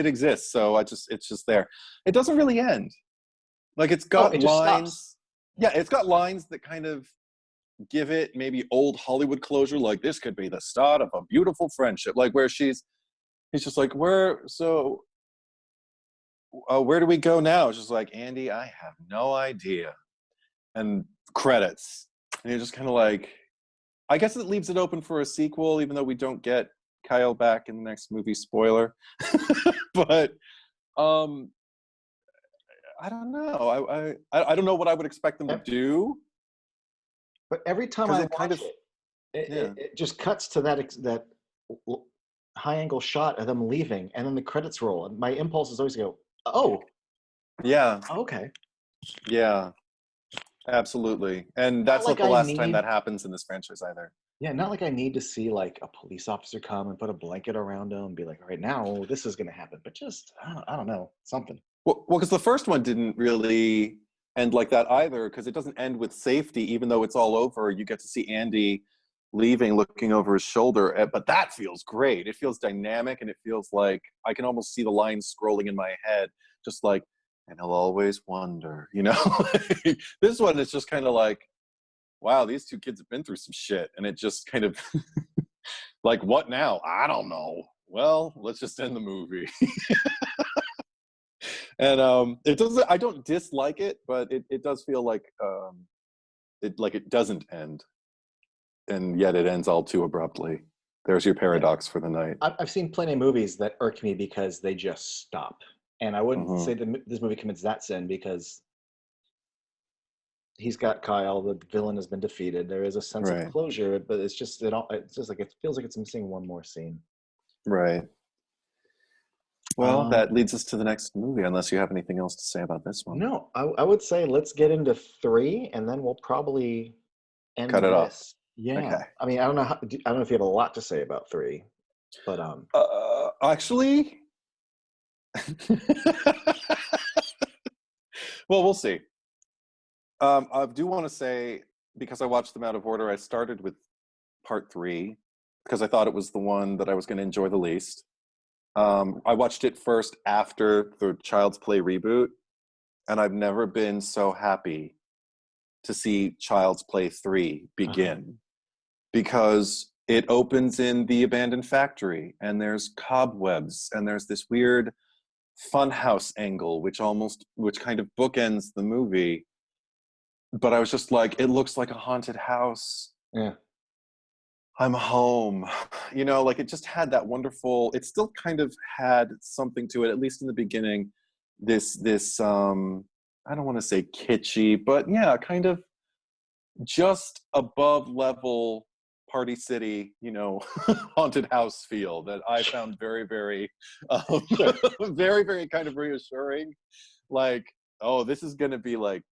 exists, so it's just there. It doesn't really end. Like it's oh, got it just stops. lines. Yeah, it's got lines that kind of give it maybe old Hollywood closure, like this could be the start of a beautiful friendship. Like where he's just like, where do we go now? It's just like, Andy, I have no idea. And credits. And you're just kind of like, I guess it leaves it open for a sequel, even though we don't get Kyle back in the next movie. Spoiler. But I don't know. I don't know what I would expect them to do, But every time because I it kind watch of, it, yeah. it just cuts to that high angle shot of them leaving, and then the credits roll. And my impulse is always to go, "Oh, Yeah. okay." Yeah. Absolutely. And Not that's not like the I last time need, that happens in this franchise either. yeah, not like I need to see like a police officer come and put a blanket around him and be like, "All right, now this is going to happen." But just, I don't know, something. Well, because the first one didn't really end like that either, because it doesn't end with safety, even though it's all over. You get to see Andy leaving, looking over his shoulder. But that feels great. It feels dynamic, and it feels like I can almost see the lines scrolling in my head, just like, and he'll always wonder, you know? This one is just kind of like, wow, these two kids have been through some shit. And it just kind of like, what now? I don't know. Well, let's just end the movie. And it doesn't, I don't dislike it, but it does feel like it doesn't end, and yet it ends all too abruptly. There's your Yeah, paradox for the night. I've seen plenty of movies that irk me because they just stop, and I wouldn't Hmm. say that this movie commits that sin because he's got Kyle. The villain has been defeated. There is a sense of Right, closure, but it's just it all. It's just like it feels like it's missing one more scene. right. Well, Um, that leads us to the next movie, unless you have anything else to say about this one. no, I would say let's get into three, and then we'll probably end Cut it off. this. Yeah, Okay. I mean, I don't know. I don't know if you have a lot to say about three, but Actually, well, we'll see. I do want to say, because I watched them out of order, I started with part 3 because I thought it was the one that I was going to enjoy the least. I watched it first after the Child's Play reboot, and I've never been so happy to see Child's Play 3 uh-huh. begin, because it opens in the abandoned factory, and there's cobwebs, and there's this weird funhouse angle, which kind of bookends the movie. But I was just like, it looks like a haunted house. Yeah, I'm home. You know, like it just had that wonderful, it still kind of had something to it, at least in the beginning. This I don't want to say kitschy, but yeah, kind of just above level Party City, you know, haunted house feel that I found very, very, sure. very, very kind of reassuring. Like, oh, this is going to be like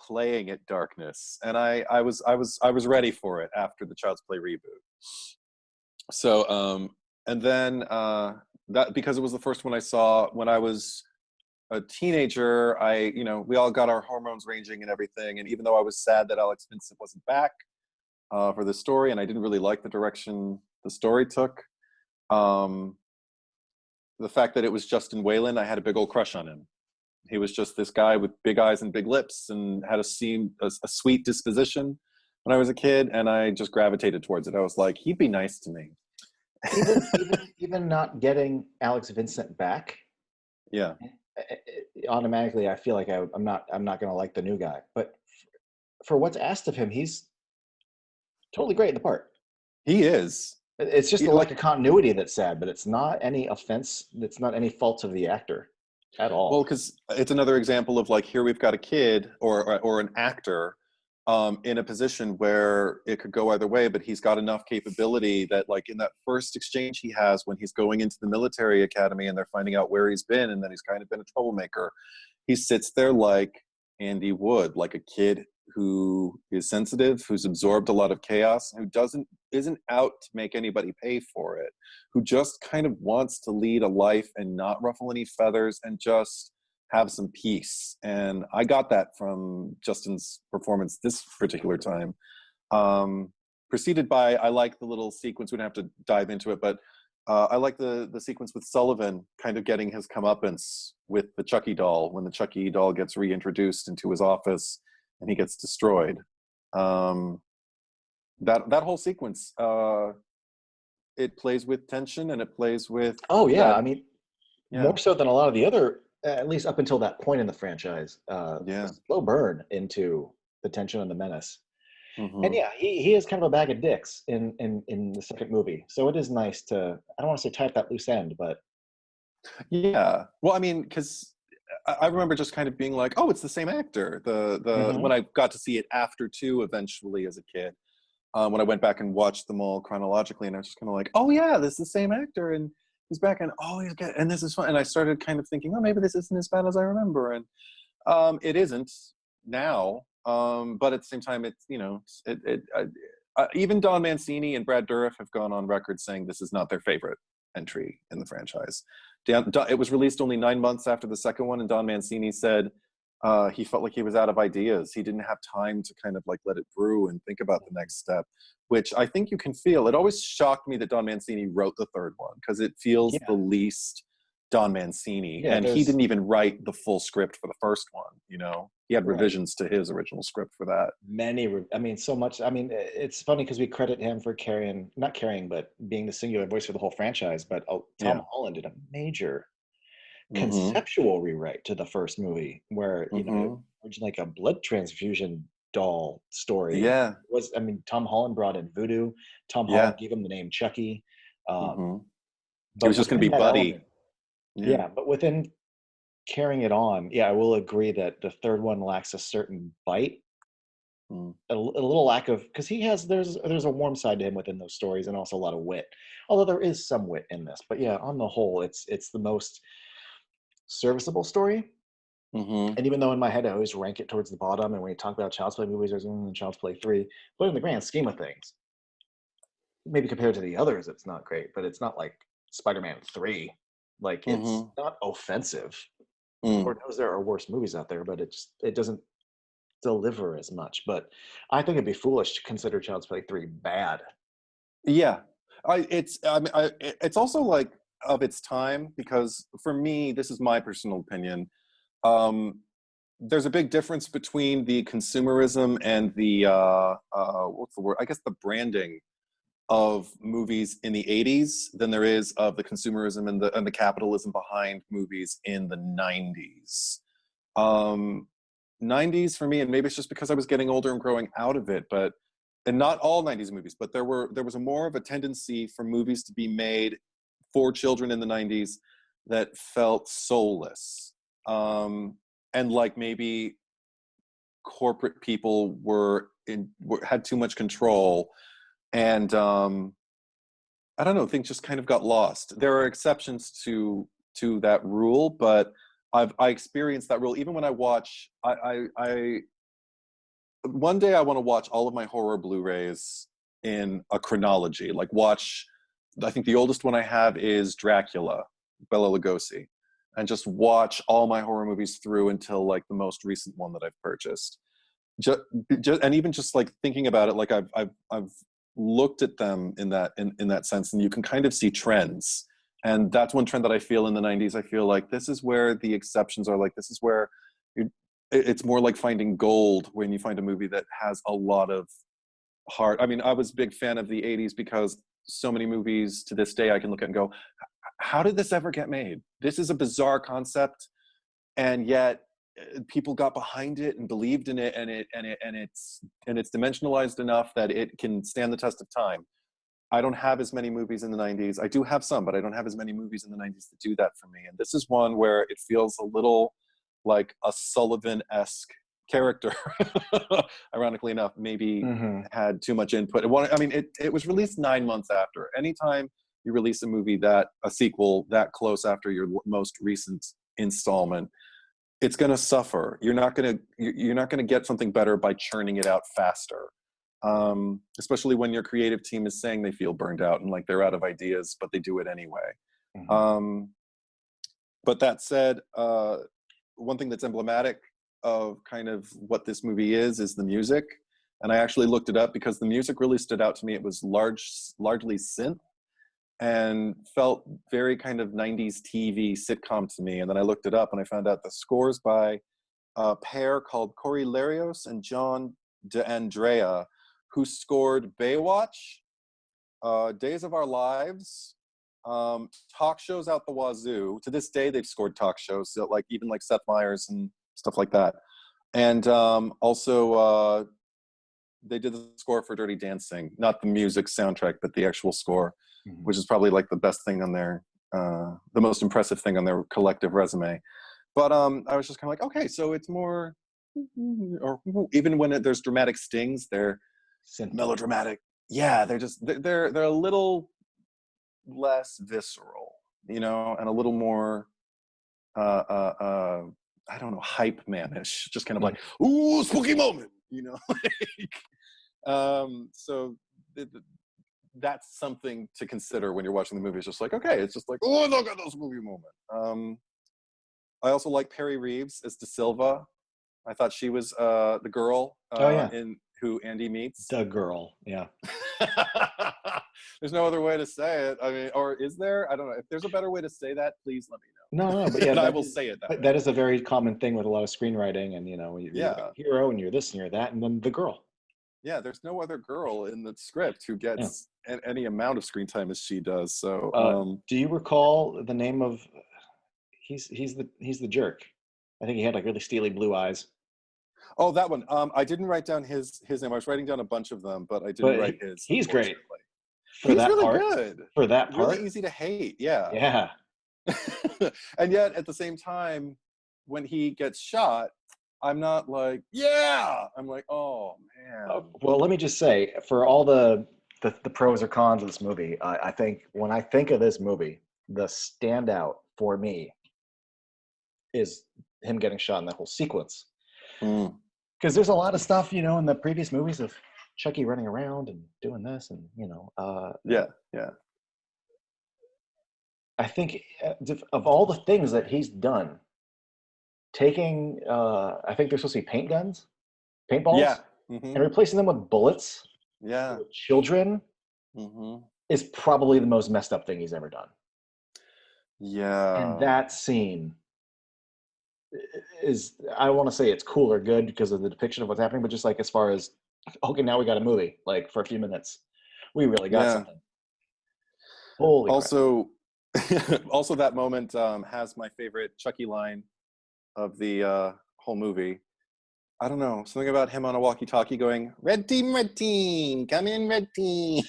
playing at darkness, and I was ready for it after the Child's Play reboot. So and then that, because it was the first one I saw when I was a teenager, we all got our hormones ranging and everything, and even though I was sad that Alex Vincent wasn't back for the story, and I didn't really like the direction the story took, the fact that it was Justin Whalen, I had a big old crush on him. He was just this guy with big eyes and big lips, and had a sweet disposition when I was a kid, and I just gravitated towards it. I was like, he'd be nice to me. Even not getting Alex Vincent back, Yeah, automatically I feel like I'm not going to like the new guy. But for what's asked of him, he's totally great in the part. he is. It's just He, the lack like, of continuity that's sad, but it's not any offense. It's not any fault of the actor at well, all. because it's another example of like, here we've got a kid or an actor in a position where it could go either way, but he's got enough capability that, like, in that first exchange he has when he's going into the military academy and they're finding out where he's been and that he's kind of been a troublemaker, he sits there like Andy Wood, like a kid who is sensitive, who's absorbed a lot of chaos, who isn't out to make anybody pay for it, who just kind of wants to lead a life and not ruffle any feathers and just have some peace. And I got that from Justin's performance this particular time. Preceded by, I like the little sequence, we don't have to dive into it, but I like the sequence with Sullivan kind of getting his comeuppance with the Chucky doll, when the Chucky doll gets reintroduced into his office and he gets destroyed. That whole sequence, it plays with tension and it plays with... Oh yeah, that, I mean, more so than a lot of the other, at least up until that point in the franchise, a slow burn into the tension and the menace. Mm-hmm. And yeah, he is kind of a bag of dicks in the second movie. So it is nice to, I don't want to say tie up that loose end, but... Yeah. Well, I mean, because I remember just kind of being like, oh, it's the same actor. When I got to see it after 2 eventually as a kid, when I went back and watched them all chronologically, and I was just kind of like, oh yeah, this is the same actor, and he's back, and oh, he's good, and this is fun. And I started kind of thinking, oh, maybe this isn't as bad as I remember, and it isn't now. But at the same time, it's, you know, even Don Mancini and Brad Dourif have gone on record saying this is not their favorite entry in the franchise. It was released only 9 months after the second one, and Don Mancini said he felt like he was out of ideas. He didn't have time to kind of like let it brew and think about the next step, which I think you can feel. It always shocked me that Don Mancini wrote the third one, because it feels the least Don Mancini, and he didn't even write the full script for the first one. You know, he had revisions to his original script for that. I mean, so much. I mean, it's funny because we credit him for but being the singular voice for the whole franchise. But Tom Holland did a major conceptual rewrite to the first movie, where you know, originally like a blood transfusion doll story. Yeah, I mean, Tom Holland brought in voodoo. Tom Holland gave him the name Chucky. But it was just going to be Buddy. Yeah, but within carrying it on, I will agree that the third one lacks a certain bite, a little lack of, because there's a warm side to him within those stories, and also a lot of wit. Although there is some wit in this, but yeah, on the whole, it's the most serviceable story. And even though in my head I always rank it towards the bottom, and when you talk about Child's Play movies, there's Child's Play 3, but in the grand scheme of things, maybe compared to the others, it's not great, but it's not like Spider-Man 3. Like, it's not offensive. Lord knows there are worse movies out there, but it doesn't deliver as much. But I think it'd be foolish to consider Child's Play 3 bad. Yeah, it's also like of its time, because for me, this is my personal opinion. There's a big difference between the consumerism and the what's the word? I guess the branding of movies in the 80s than there is of the consumerism and the capitalism behind movies in the 90s. 90s for me, and maybe it's just because I was getting older and growing out of it, and not all 90s movies, but there was more of a tendency for movies to be made for children in the 90s that felt soulless. And like maybe corporate people had too much control. And I don't know, things just kind of got lost. There are exceptions to that rule, but I experienced that rule even when I watch. One day I want to watch all of my horror Blu-rays in a chronology. Like I think the oldest one I have is Dracula, Bela Lugosi, and just watch all my horror movies through until like the most recent one that I've purchased. And even just like thinking about it, like I've looked at them in that sense, and you can kind of see trends. And that's one trend that I feel in the 90s. I feel like this is where the exceptions are. Like, this is where it's more like finding gold when you find a movie that has a lot of heart. I mean, I was a big fan of the 80s because so many movies to this day I can look at and go, how did this ever get made? This is a bizarre concept, and yet people got behind it and believed in it, and it's dimensionalized enough that it can stand the test of time. I don't have as many movies in the 90s. I do have some, but I don't have as many movies in the 90s that do that for me. And this is one where it feels a little like a Sullivan-esque character, ironically enough, maybe Mm-hmm. had too much input. It was released 9 months after. Anytime you release a sequel that close after your most recent installment, it's going to suffer. You're not going to get something better by churning it out faster. Especially when your creative team is saying they feel burned out and like they're out of ideas, but they do it anyway. Mm-hmm. But that said, one thing that's emblematic of kind of what this movie is the music. And I actually looked it up because the music really stood out to me. It was largely synth and felt very kind of 90s TV sitcom to me. And then I looked it up and I found out the scores by a pair called Corey Larios and John DeAndrea, who scored Baywatch, Days of Our Lives, talk shows out the wazoo. To this day, they've scored talk shows, so like even like Seth Meyers and stuff like that. And also, they did the score for Dirty Dancing, not the music soundtrack, but the actual score, Mm-hmm. which is probably like the best thing on their, the most impressive thing on their collective resume. But I was just kind of like, okay, so it's more, or even when there's dramatic stings, they're melodramatic. Yeah, they're a little less visceral, and a little more I don't know, hype manish, just kind of like, ooh, spooky moment, so that's something to consider when you're watching the movie. It's just like, okay, it's just like, oh, look at this movie moment. I also like Perry Reeves as De Silva. I thought she was the girl in who Andy meets. The girl, yeah. There's no other way to say it. I mean, or is there? I don't know. If there's a better way to say that, please let me know. No, but yeah, and I will say it that way. That is a very common thing with a lot of screenwriting, and you're a hero, and you're this, and you're that, and then the girl. Yeah, there's no other girl in the script who gets any amount of screen time as she does. So, do you recall the name of? He's the jerk. I think he had like really steely blue eyes. Oh, that one. I didn't write down his name. I was writing down a bunch of them, but I didn't write his. He's great. He's really good. For that part. Really easy to hate. Yeah. Yeah. And yet, at the same time, when he gets shot, I'm not like, yeah. I'm like, oh man. Well, let me just say, for all the pros or cons of this movie, I think when I think of this movie, the standout for me is him getting shot in that whole sequence. Because there's a lot of stuff, in the previous movies of Chucky running around and doing this, and yeah. I think of all the things that he's done, taking, I think they're supposed to be paint guns, paintballs, and replacing them with bullets, with children, is probably the most messed up thing he's ever done. Yeah. And that scene is, I don't want to say it's cool or good because of the depiction of what's happening, but just like as far as, okay, now we got a movie, like for a few minutes, we really got something. Holy also also that moment has my favorite Chucky line of the whole movie. I don't know, something about him on a walkie-talkie going, red team, come in, red team.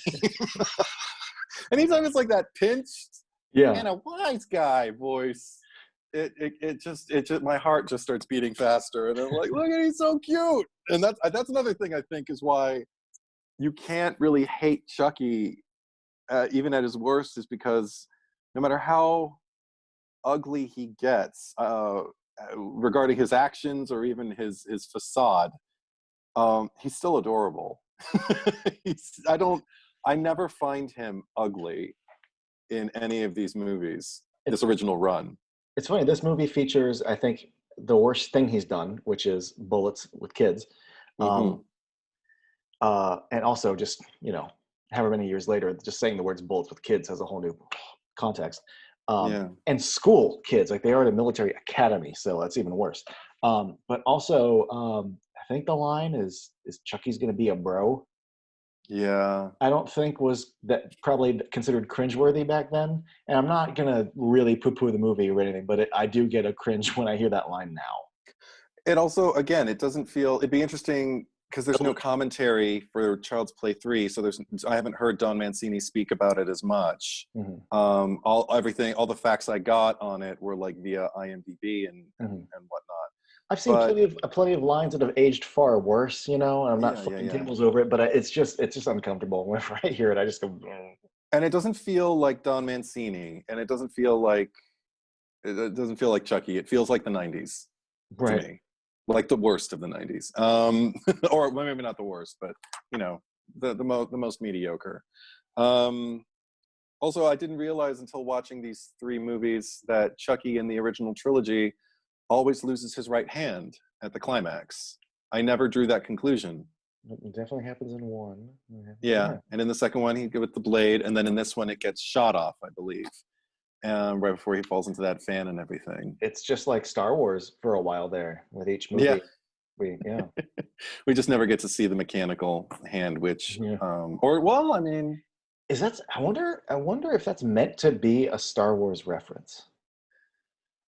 Anytime it's like that pinched and a wise guy voice, it just my heart just starts beating faster, and I'm like, look at, he's so cute. And that's another thing I think is why you can't really hate Chucky even at his worst, is because no matter how ugly he gets regarding his actions or even his facade, he's still adorable. I never find him ugly in any of these movies, this original run. It's funny, this movie features, I think, the worst thing he's done, which is bullets with kids. And also just, however many years later, just saying the words bullets with kids has a whole new context. And school kids, like they are at a military academy, so that's even worse. But also, I think the line is Chucky's going to be a bro. Yeah. I don't think was that probably considered cringeworthy back then. And I'm not going to really poo-poo the movie or anything, but I do get a cringe when I hear that line now. It also, again, it doesn't feel, it'd be interesting because there's no commentary for Child's Play 3, so I haven't heard Don Mancini speak about it as much. All the facts I got on it were like via IMDb and whatnot. I've seen But plenty of lines that have aged far worse, and I'm not yeah. flipping tables over it, but it's just uncomfortable. Whenever I hear it, I just go. "Mm." And it doesn't feel like Don Mancini, and it doesn't feel like Chucky. It feels like the '90s to Right. me, like the worst of the '90s, or well, maybe not the worst, but the most mediocre. Um, Also, I didn't realize until watching these three movies that Chucky in the original trilogy always loses his right hand at the climax. I never drew that conclusion. It definitely happens in one. Yeah, and in the second one, he with the blade, and then in this one, it gets shot off, I believe, right before he falls into that fan and everything. It's just like Star Wars for a while there. With each Yeah, movie, yeah. we just never get to see the mechanical hand, which, Yeah. or well, I mean, Is that? I wonder if that's meant to be a Star Wars reference.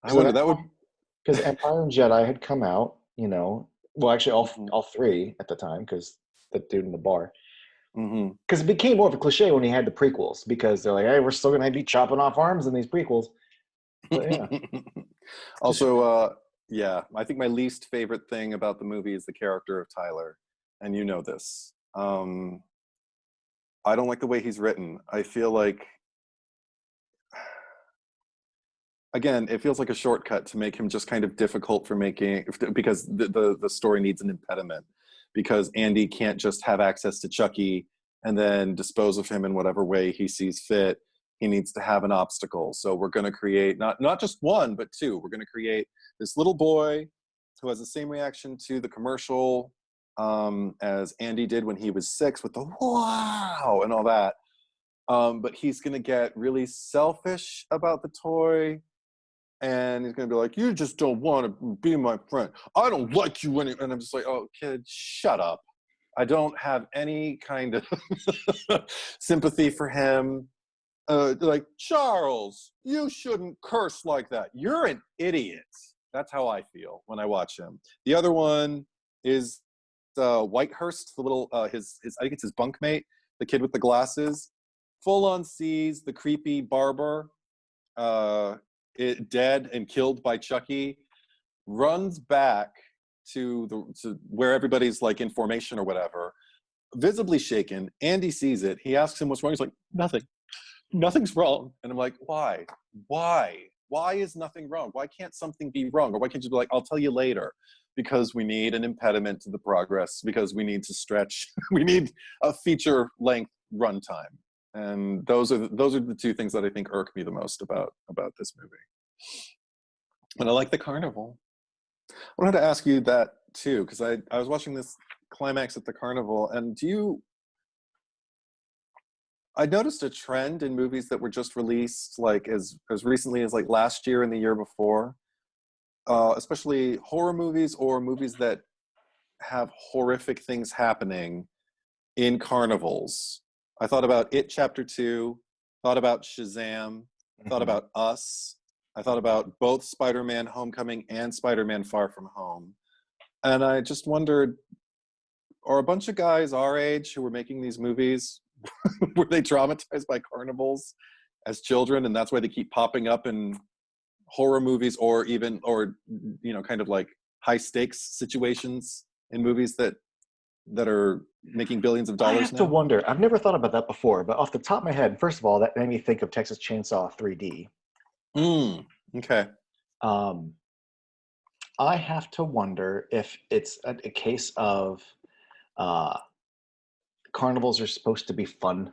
I wonder that would. Because Empire and Jedi had come out. Well, actually, Mhm, all three at the time, because the dude in the bar. mhm. Because it became more of a cliche when he had the prequels, because they're like, hey, we're still gonna be chopping off arms in these prequels. But yeah, just Also, yeah, I think my least favorite thing about the movie is the character of Tyler, and you know this. I don't like the way he's written. I feel like, again, it feels like a shortcut to make him just kind of difficult for making, because the story needs an impediment, because Andy can't just have access to Chucky and then dispose of him in whatever way he sees fit. He needs to have an obstacle. So we're going to create not just one, but two. We're going to create this little boy who has the same reaction to the commercial as Andy did when he was 6 with the wow and all that. But he's going to get really selfish about the toy, and he's gonna be like, "You just don't want to be my friend. I don't like you any." And I'm just like, "Oh, kid, shut up." I don't have any kind of sympathy for him. Like, Charles, you shouldn't curse like that. You're an idiot. That's how I feel when I watch him. The other one is Whitehurst, the little his I think it's his bunkmate, the kid with the glasses. Full on sees the creepy barber uh, dead and killed by Chucky, runs back to where everybody's like in formation or whatever, visibly shaken. Andy sees it. He asks him what's wrong. He's like, nothing. Nothing's wrong. And I'm like, why? Why is nothing wrong? Why can't something be wrong? Or why can't you be like, I'll tell you later? Because we need an impediment to the progress, because we need to stretch, we need a feature length runtime. And those are the two things that I think irk me the most about this movie. And I like the carnival. I wanted to ask you that too, because I was watching this climax at the carnival, and I noticed a trend in movies that were just released like as recently as like last year and the year before, especially horror movies or movies that have horrific things happening in carnivals. I thought about It Chapter 2, thought about Shazam, thought Mhm. about Us. I thought about both Spider-Man Homecoming and Spider-Man Far From Home. And I just wondered, are a bunch of guys our age who were making these movies, were they traumatized by carnivals as children, and that's why they keep popping up in horror movies, or kind of like high stakes situations in movies that are making billions of I dollars have to now? wonder. I've never thought about that before, but off the top of my head, first of all, that made me think of Texas Chainsaw 3D. Okay. Um, I have to wonder if it's a case of uh, carnivals are supposed to be fun,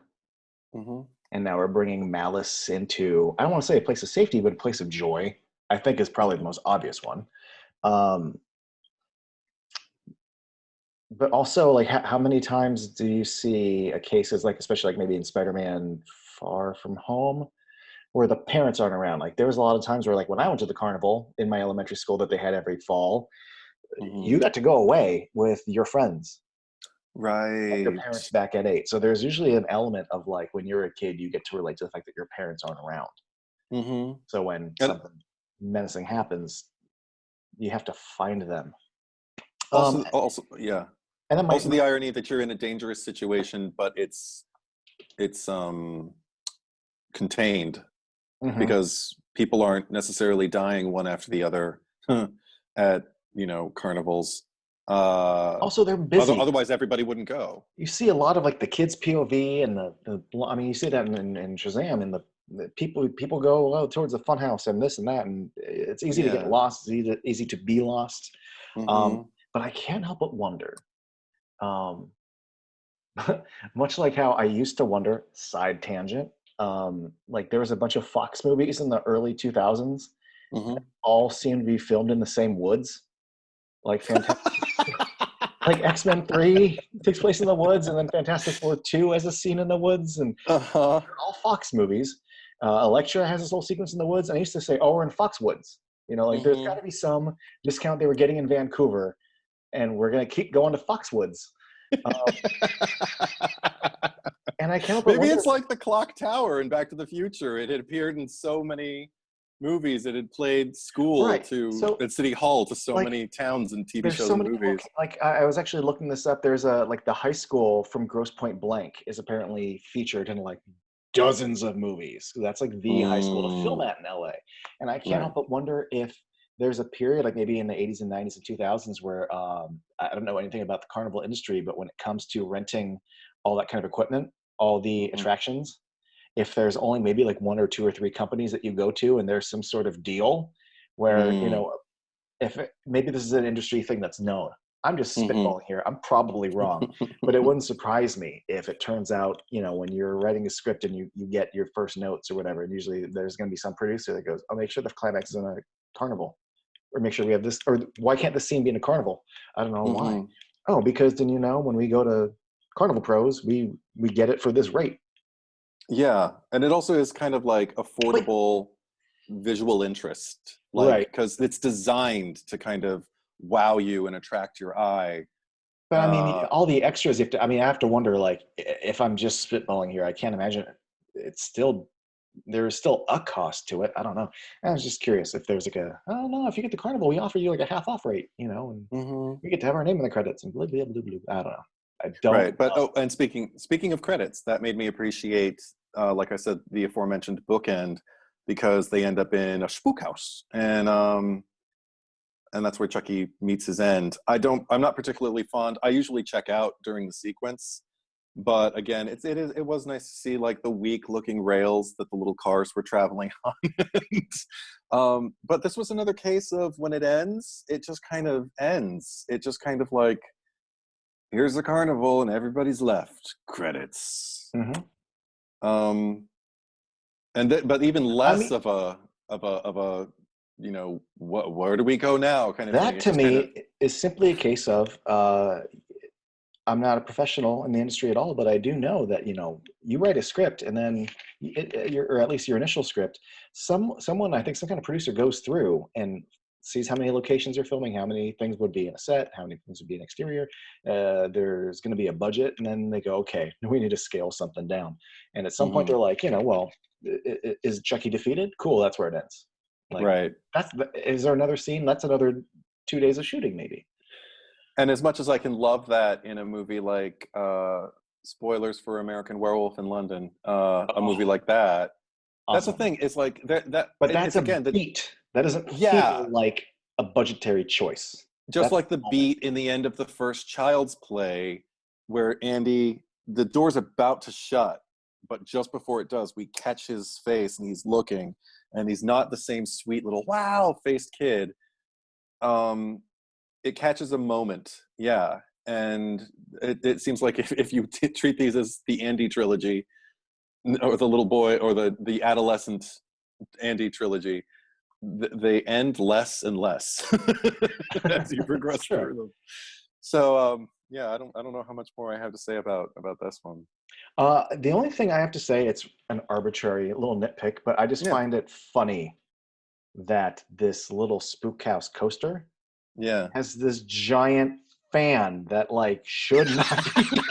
Hmm. and now we're bringing malice into, I don't want to say a place of safety, but a place of joy. I think is probably the most obvious one. Um, but also, like, how many times do you see cases like, especially like maybe in Spider-Man Far From Home, where the parents aren't around? Like, there was a lot of times where, like, when I went to the carnival in my elementary school that they had every fall, Hmm. you got to go away with your friends, have your Right. parents back at 8. So there's usually an element of like when you're a kid, you get to relate to the fact that your parents aren't around. Hmm. So when And something menacing happens, you have to find them. Um, also, yeah. and then Also, the irony that you're in a dangerous situation, but it's contained, mhm. because people aren't necessarily dying one after the other at carnivals. Also, they're busy. Otherwise, everybody wouldn't go. You see a lot of like the kids POV and I mean, you see that in Shazam, and the people go towards the funhouse and this and that, and it's easy to get lost. It's easy to be lost. Mm-hmm. But I can't help but wonder, um, much like how I used to wonder, side tangent, like there was a bunch of Fox movies in the early 2000s, Mm-hmm. all seemed to be filmed in the same woods, like fantastic. Like X-Men 3 takes place in the woods, and then Fantastic Four 2 has a scene in the woods, and Uh-huh. they're all Fox movies. Elektra has this whole sequence in the woods, and I used to say, oh, we're in Foxwoods. Like there's got to be some discount they were getting in Vancouver, and we're going to keep going to Foxwoods. And I can't help but Maybe wonder, it's like the clock tower in Back to the Future. It had appeared in so many movies. It had played school at City Hall to so many towns and TV shows and movies. Like I was actually looking this up. There's like the high school from Grosse Pointe Blank is apparently featured in like dozens of movies. That's like the high school to film at in LA. And I can't help but wonder if there's a period like maybe in the 80s and 90s and 2000s where I don't know anything about the carnival industry, but when it comes to renting all that kind of equipment, all the attractions, if there's only maybe like one or two or three companies that you go to and there's some sort of deal where, maybe this is an industry thing that's known. I'm just spitballing here. I'm probably wrong, but it wouldn't surprise me if it turns out, when you're writing a script and you get your first notes or whatever, and usually there's going to be some producer that goes, I'll make sure the climax is in a carnival, or make sure we have this, or why can't this scene be in a carnival? I don't know why. Oh, because then, when we go to Carnival Pros, we get it for this rate. Yeah, and it also is kind of like affordable visual interest, like because it's designed to kind of wow you and attract your eye. But I mean, all the extras. I have to wonder, like, if I'm just spitballing here, I can't imagine there's still a cost to it. I don't know. I was just curious if there's like I don't know, if you get the carnival, we offer you like a half off rate, and we get to have our name in the credits and blah blah blah blah. I don't know. I don't. Right, but and speaking of credits, that made me appreciate, like I said, the aforementioned bookend, because they end up in a spook house, and that's where Chucky meets his end. I'm not particularly fond. I usually check out during the sequence, but again, it was nice to see like the weak looking rails that the little cars were traveling on. But this was another case of when it ends, it just kind of ends. It just kind of like, here's the carnival and everybody's left. Credits. But even less of a where do we go now kind of that thing. To me is simply a case of I'm not a professional in the industry at all, but I do know that you write a script and then or at least your initial script, someone, I think some kind of producer, goes through and sees how many locations you're filming, how many things would be in a set, how many things would be an exterior. There's going to be a budget, and then they go, okay, we need to scale something down. And at some point they're like, well, is Chucky defeated? Cool, that's where it ends. Like, right. Is there another scene? That's another 2 days of shooting, maybe. And as much as I can love that in a movie like spoilers for American Werewolf in London, a movie like that, that's the thing. It's like that. But that's again the beat. That doesn't feel like a budgetary choice. Just like the beat in the end of the first Child's Play, where Andy, the door's about to shut, but just before it does, we catch his face and he's looking, and he's not the same sweet little wow-faced kid. It catches a moment, and it seems like if you treat these as the Andy trilogy, or the little boy, or the adolescent Andy trilogy, they end less and less as you progress through them. So I don't know how much more I have to say about this one. The only thing I have to say, it's an arbitrary little nitpick, but I just find it funny that this little spook house coaster has this giant fan that like should not be in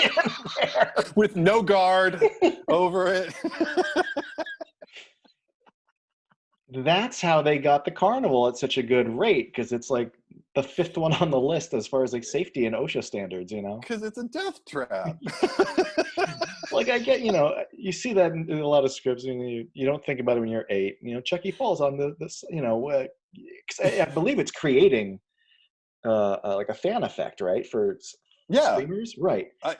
there with no guard over it. That's how they got the carnival at such a good rate, because it's like the fifth one on the list as far as like safety and OSHA standards, because it's a death trap. Like I get, you see that in a lot of scripts, and you don't think about it when you're 8. Chucky falls on this, I believe it's creating like a fan effect, right? For Yeah, streamers, right? I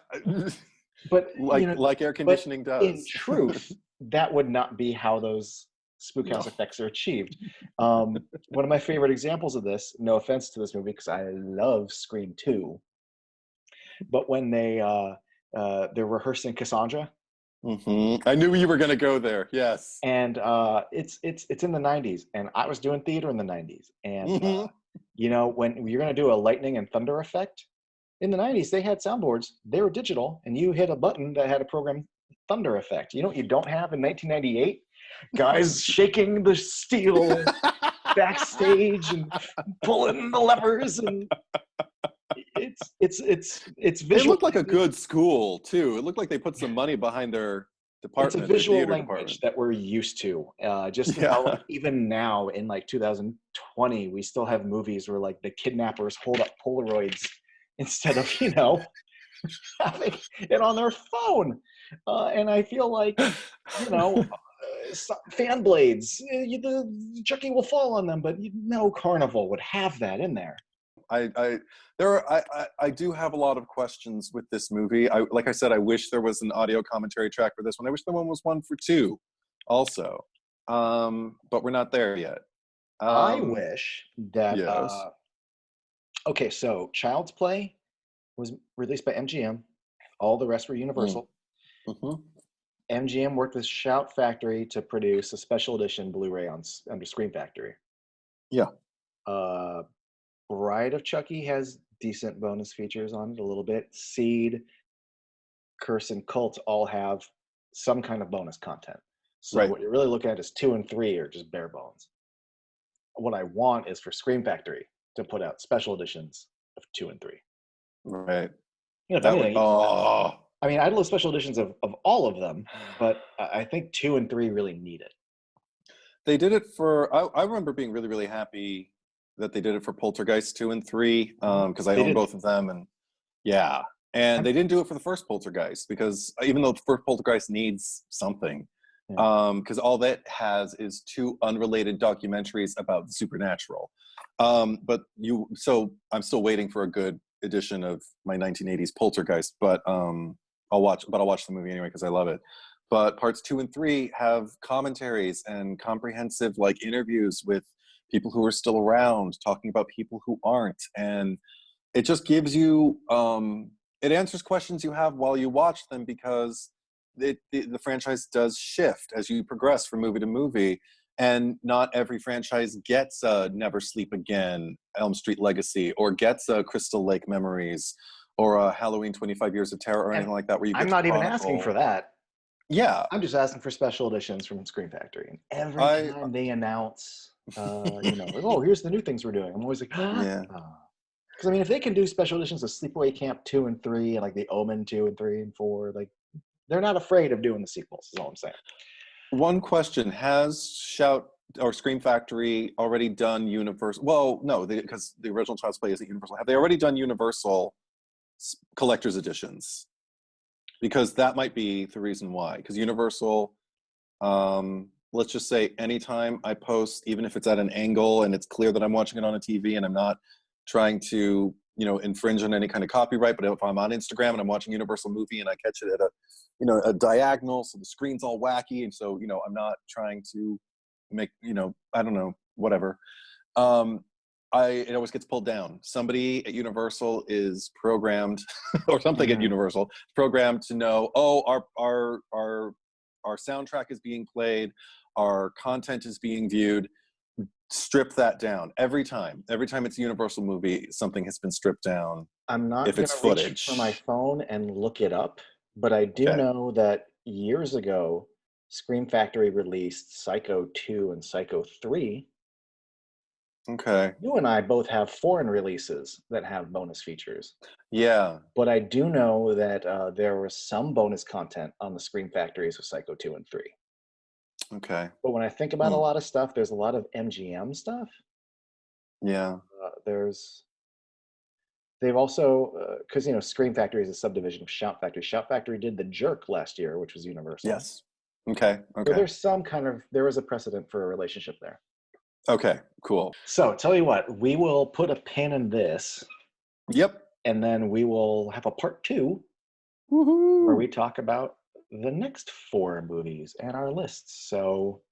But like air but conditioning in does. truth, that would not be how those spook No. house effects are achieved. One of my favorite examples of this, no offense to this movie, because I love Scream 2, but when they're rehearsing Cassandra, I knew you were going to go there. Yes. and it's in the 90s, and I was doing theater in the 90s, and hmm when you're going to do a lightning and thunder effect in the 90s, they had soundboards. They were digital, and you hit a button that had a program thunder effect. You know what you don't have in 1998? Guys shaking the steel backstage and pulling the levers, and it's It visual. looked like a good school too. It looked like they put some money behind their It's a department, their visual theater language department. that we're used to. Just how, Yeah. like, even now in like 2020, we still have movies where like the kidnappers hold up Polaroids instead of having it on their phone. And I feel like fan blades, the Chucky will fall on them, but no carnival would have that in there. I do have a lot of questions with this movie. Like I said, I wish there was an audio commentary track for this one. I wish there was one for 2 also. But we're not there yet. I wish that Yes. okay, so Child's Play was released by MGM. All the rest were Mm. Universal. Mhm. MGM worked with Shout Factory to produce a special edition Blu-ray under Scream Factory. Yeah. Uh, Bride of Chucky has decent bonus features on it a little bit. Seed, Curse, and Cult all have some kind of bonus content. So Right. what you're really looking at is 2 and 3 are just bare bones. What I want is for Scream Factory to put out special editions of 2 and 3. Right. If That would. anything, Oh. I mean, I'd love special editions of all of them, but I think 2 and 3 really need it. They did it for. I remember being really, really happy that they did it for Poltergeist 2 and 3 because I They own didn't. both of them, and yeah, and they didn't do it for the first Poltergeist because even though the first Poltergeist needs something, because all that has is 2 unrelated documentaries about the supernatural. So I'm still waiting for a good edition of my 1980s Poltergeist, but I'll watch the movie anyway because I love it. But parts 2 and 3 have commentaries and comprehensive like interviews with people who are still around talking about people who aren't, and it just gives you it answers questions you have while you watch them because the franchise does shift as you progress from movie to movie, and not every franchise gets a Never Sleep Again, Elm Street Legacy, or gets a Crystal Lake Memories, or a Halloween 25 Years of Terror, or And anything like that, where you I'm get to not even asking for chronicle. that. Yeah, I'm just asking for special editions from Scream Factory. And every I time they announce, like, oh, here's the new things we're doing, I'm always like, yeah. because I mean, if they can do special editions of Sleepaway Camp 2 and 3 and like the Omen 2 and 3 and 4, like they're not afraid of doing the sequels. Is all I'm saying. One question: has Shout or Scream Factory already done Universal? Well, no, because the original Child's Play isn't Universal. Have they already done Universal collector's editions? Because that might be the reason why. Because Universal, let's just say, anytime I post, even if it's at an angle and it's clear that I'm watching it on a TV and I'm not trying to, infringe on any kind of copyright, but if I'm on Instagram and I'm watching Universal movie and I catch it at a diagonal, so the screen's all wacky, and so I'm not trying to make I don't know, whatever. It always gets pulled down. Somebody at Universal is programmed, or something at Universal programmed to know, oh, our soundtrack is being played, our content is being viewed. Strip that down every time. Every time it's a Universal movie, something has been stripped down. I'm not If going it's to reach for my footage, phone and look it up, but I do okay, know that years ago, Scream Factory released Psycho 2 and Psycho 3. okay, You and I both have foreign releases that have bonus features, yeah, but I do know that there was some bonus content on the Scream Factories of Psycho 2 and 3. okay, But when I think about a lot of stuff, there's a lot of MGM stuff. yeah, They've also, because Scream Factory is a subdivision of Shout Factory. Shout Factory did The Jerk last year, which was Universal. yes, okay, So okay. there is a precedent for a relationship there. Okay, cool. So tell you what, we will put a pin in this, Yep. and then we will have a part 2 Woohoo! where we talk about the next 4 movies and our lists. So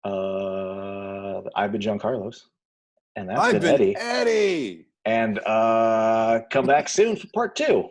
I've been John Carlos, and that's I've been been Eddie. Eddie. And come back soon for part 2.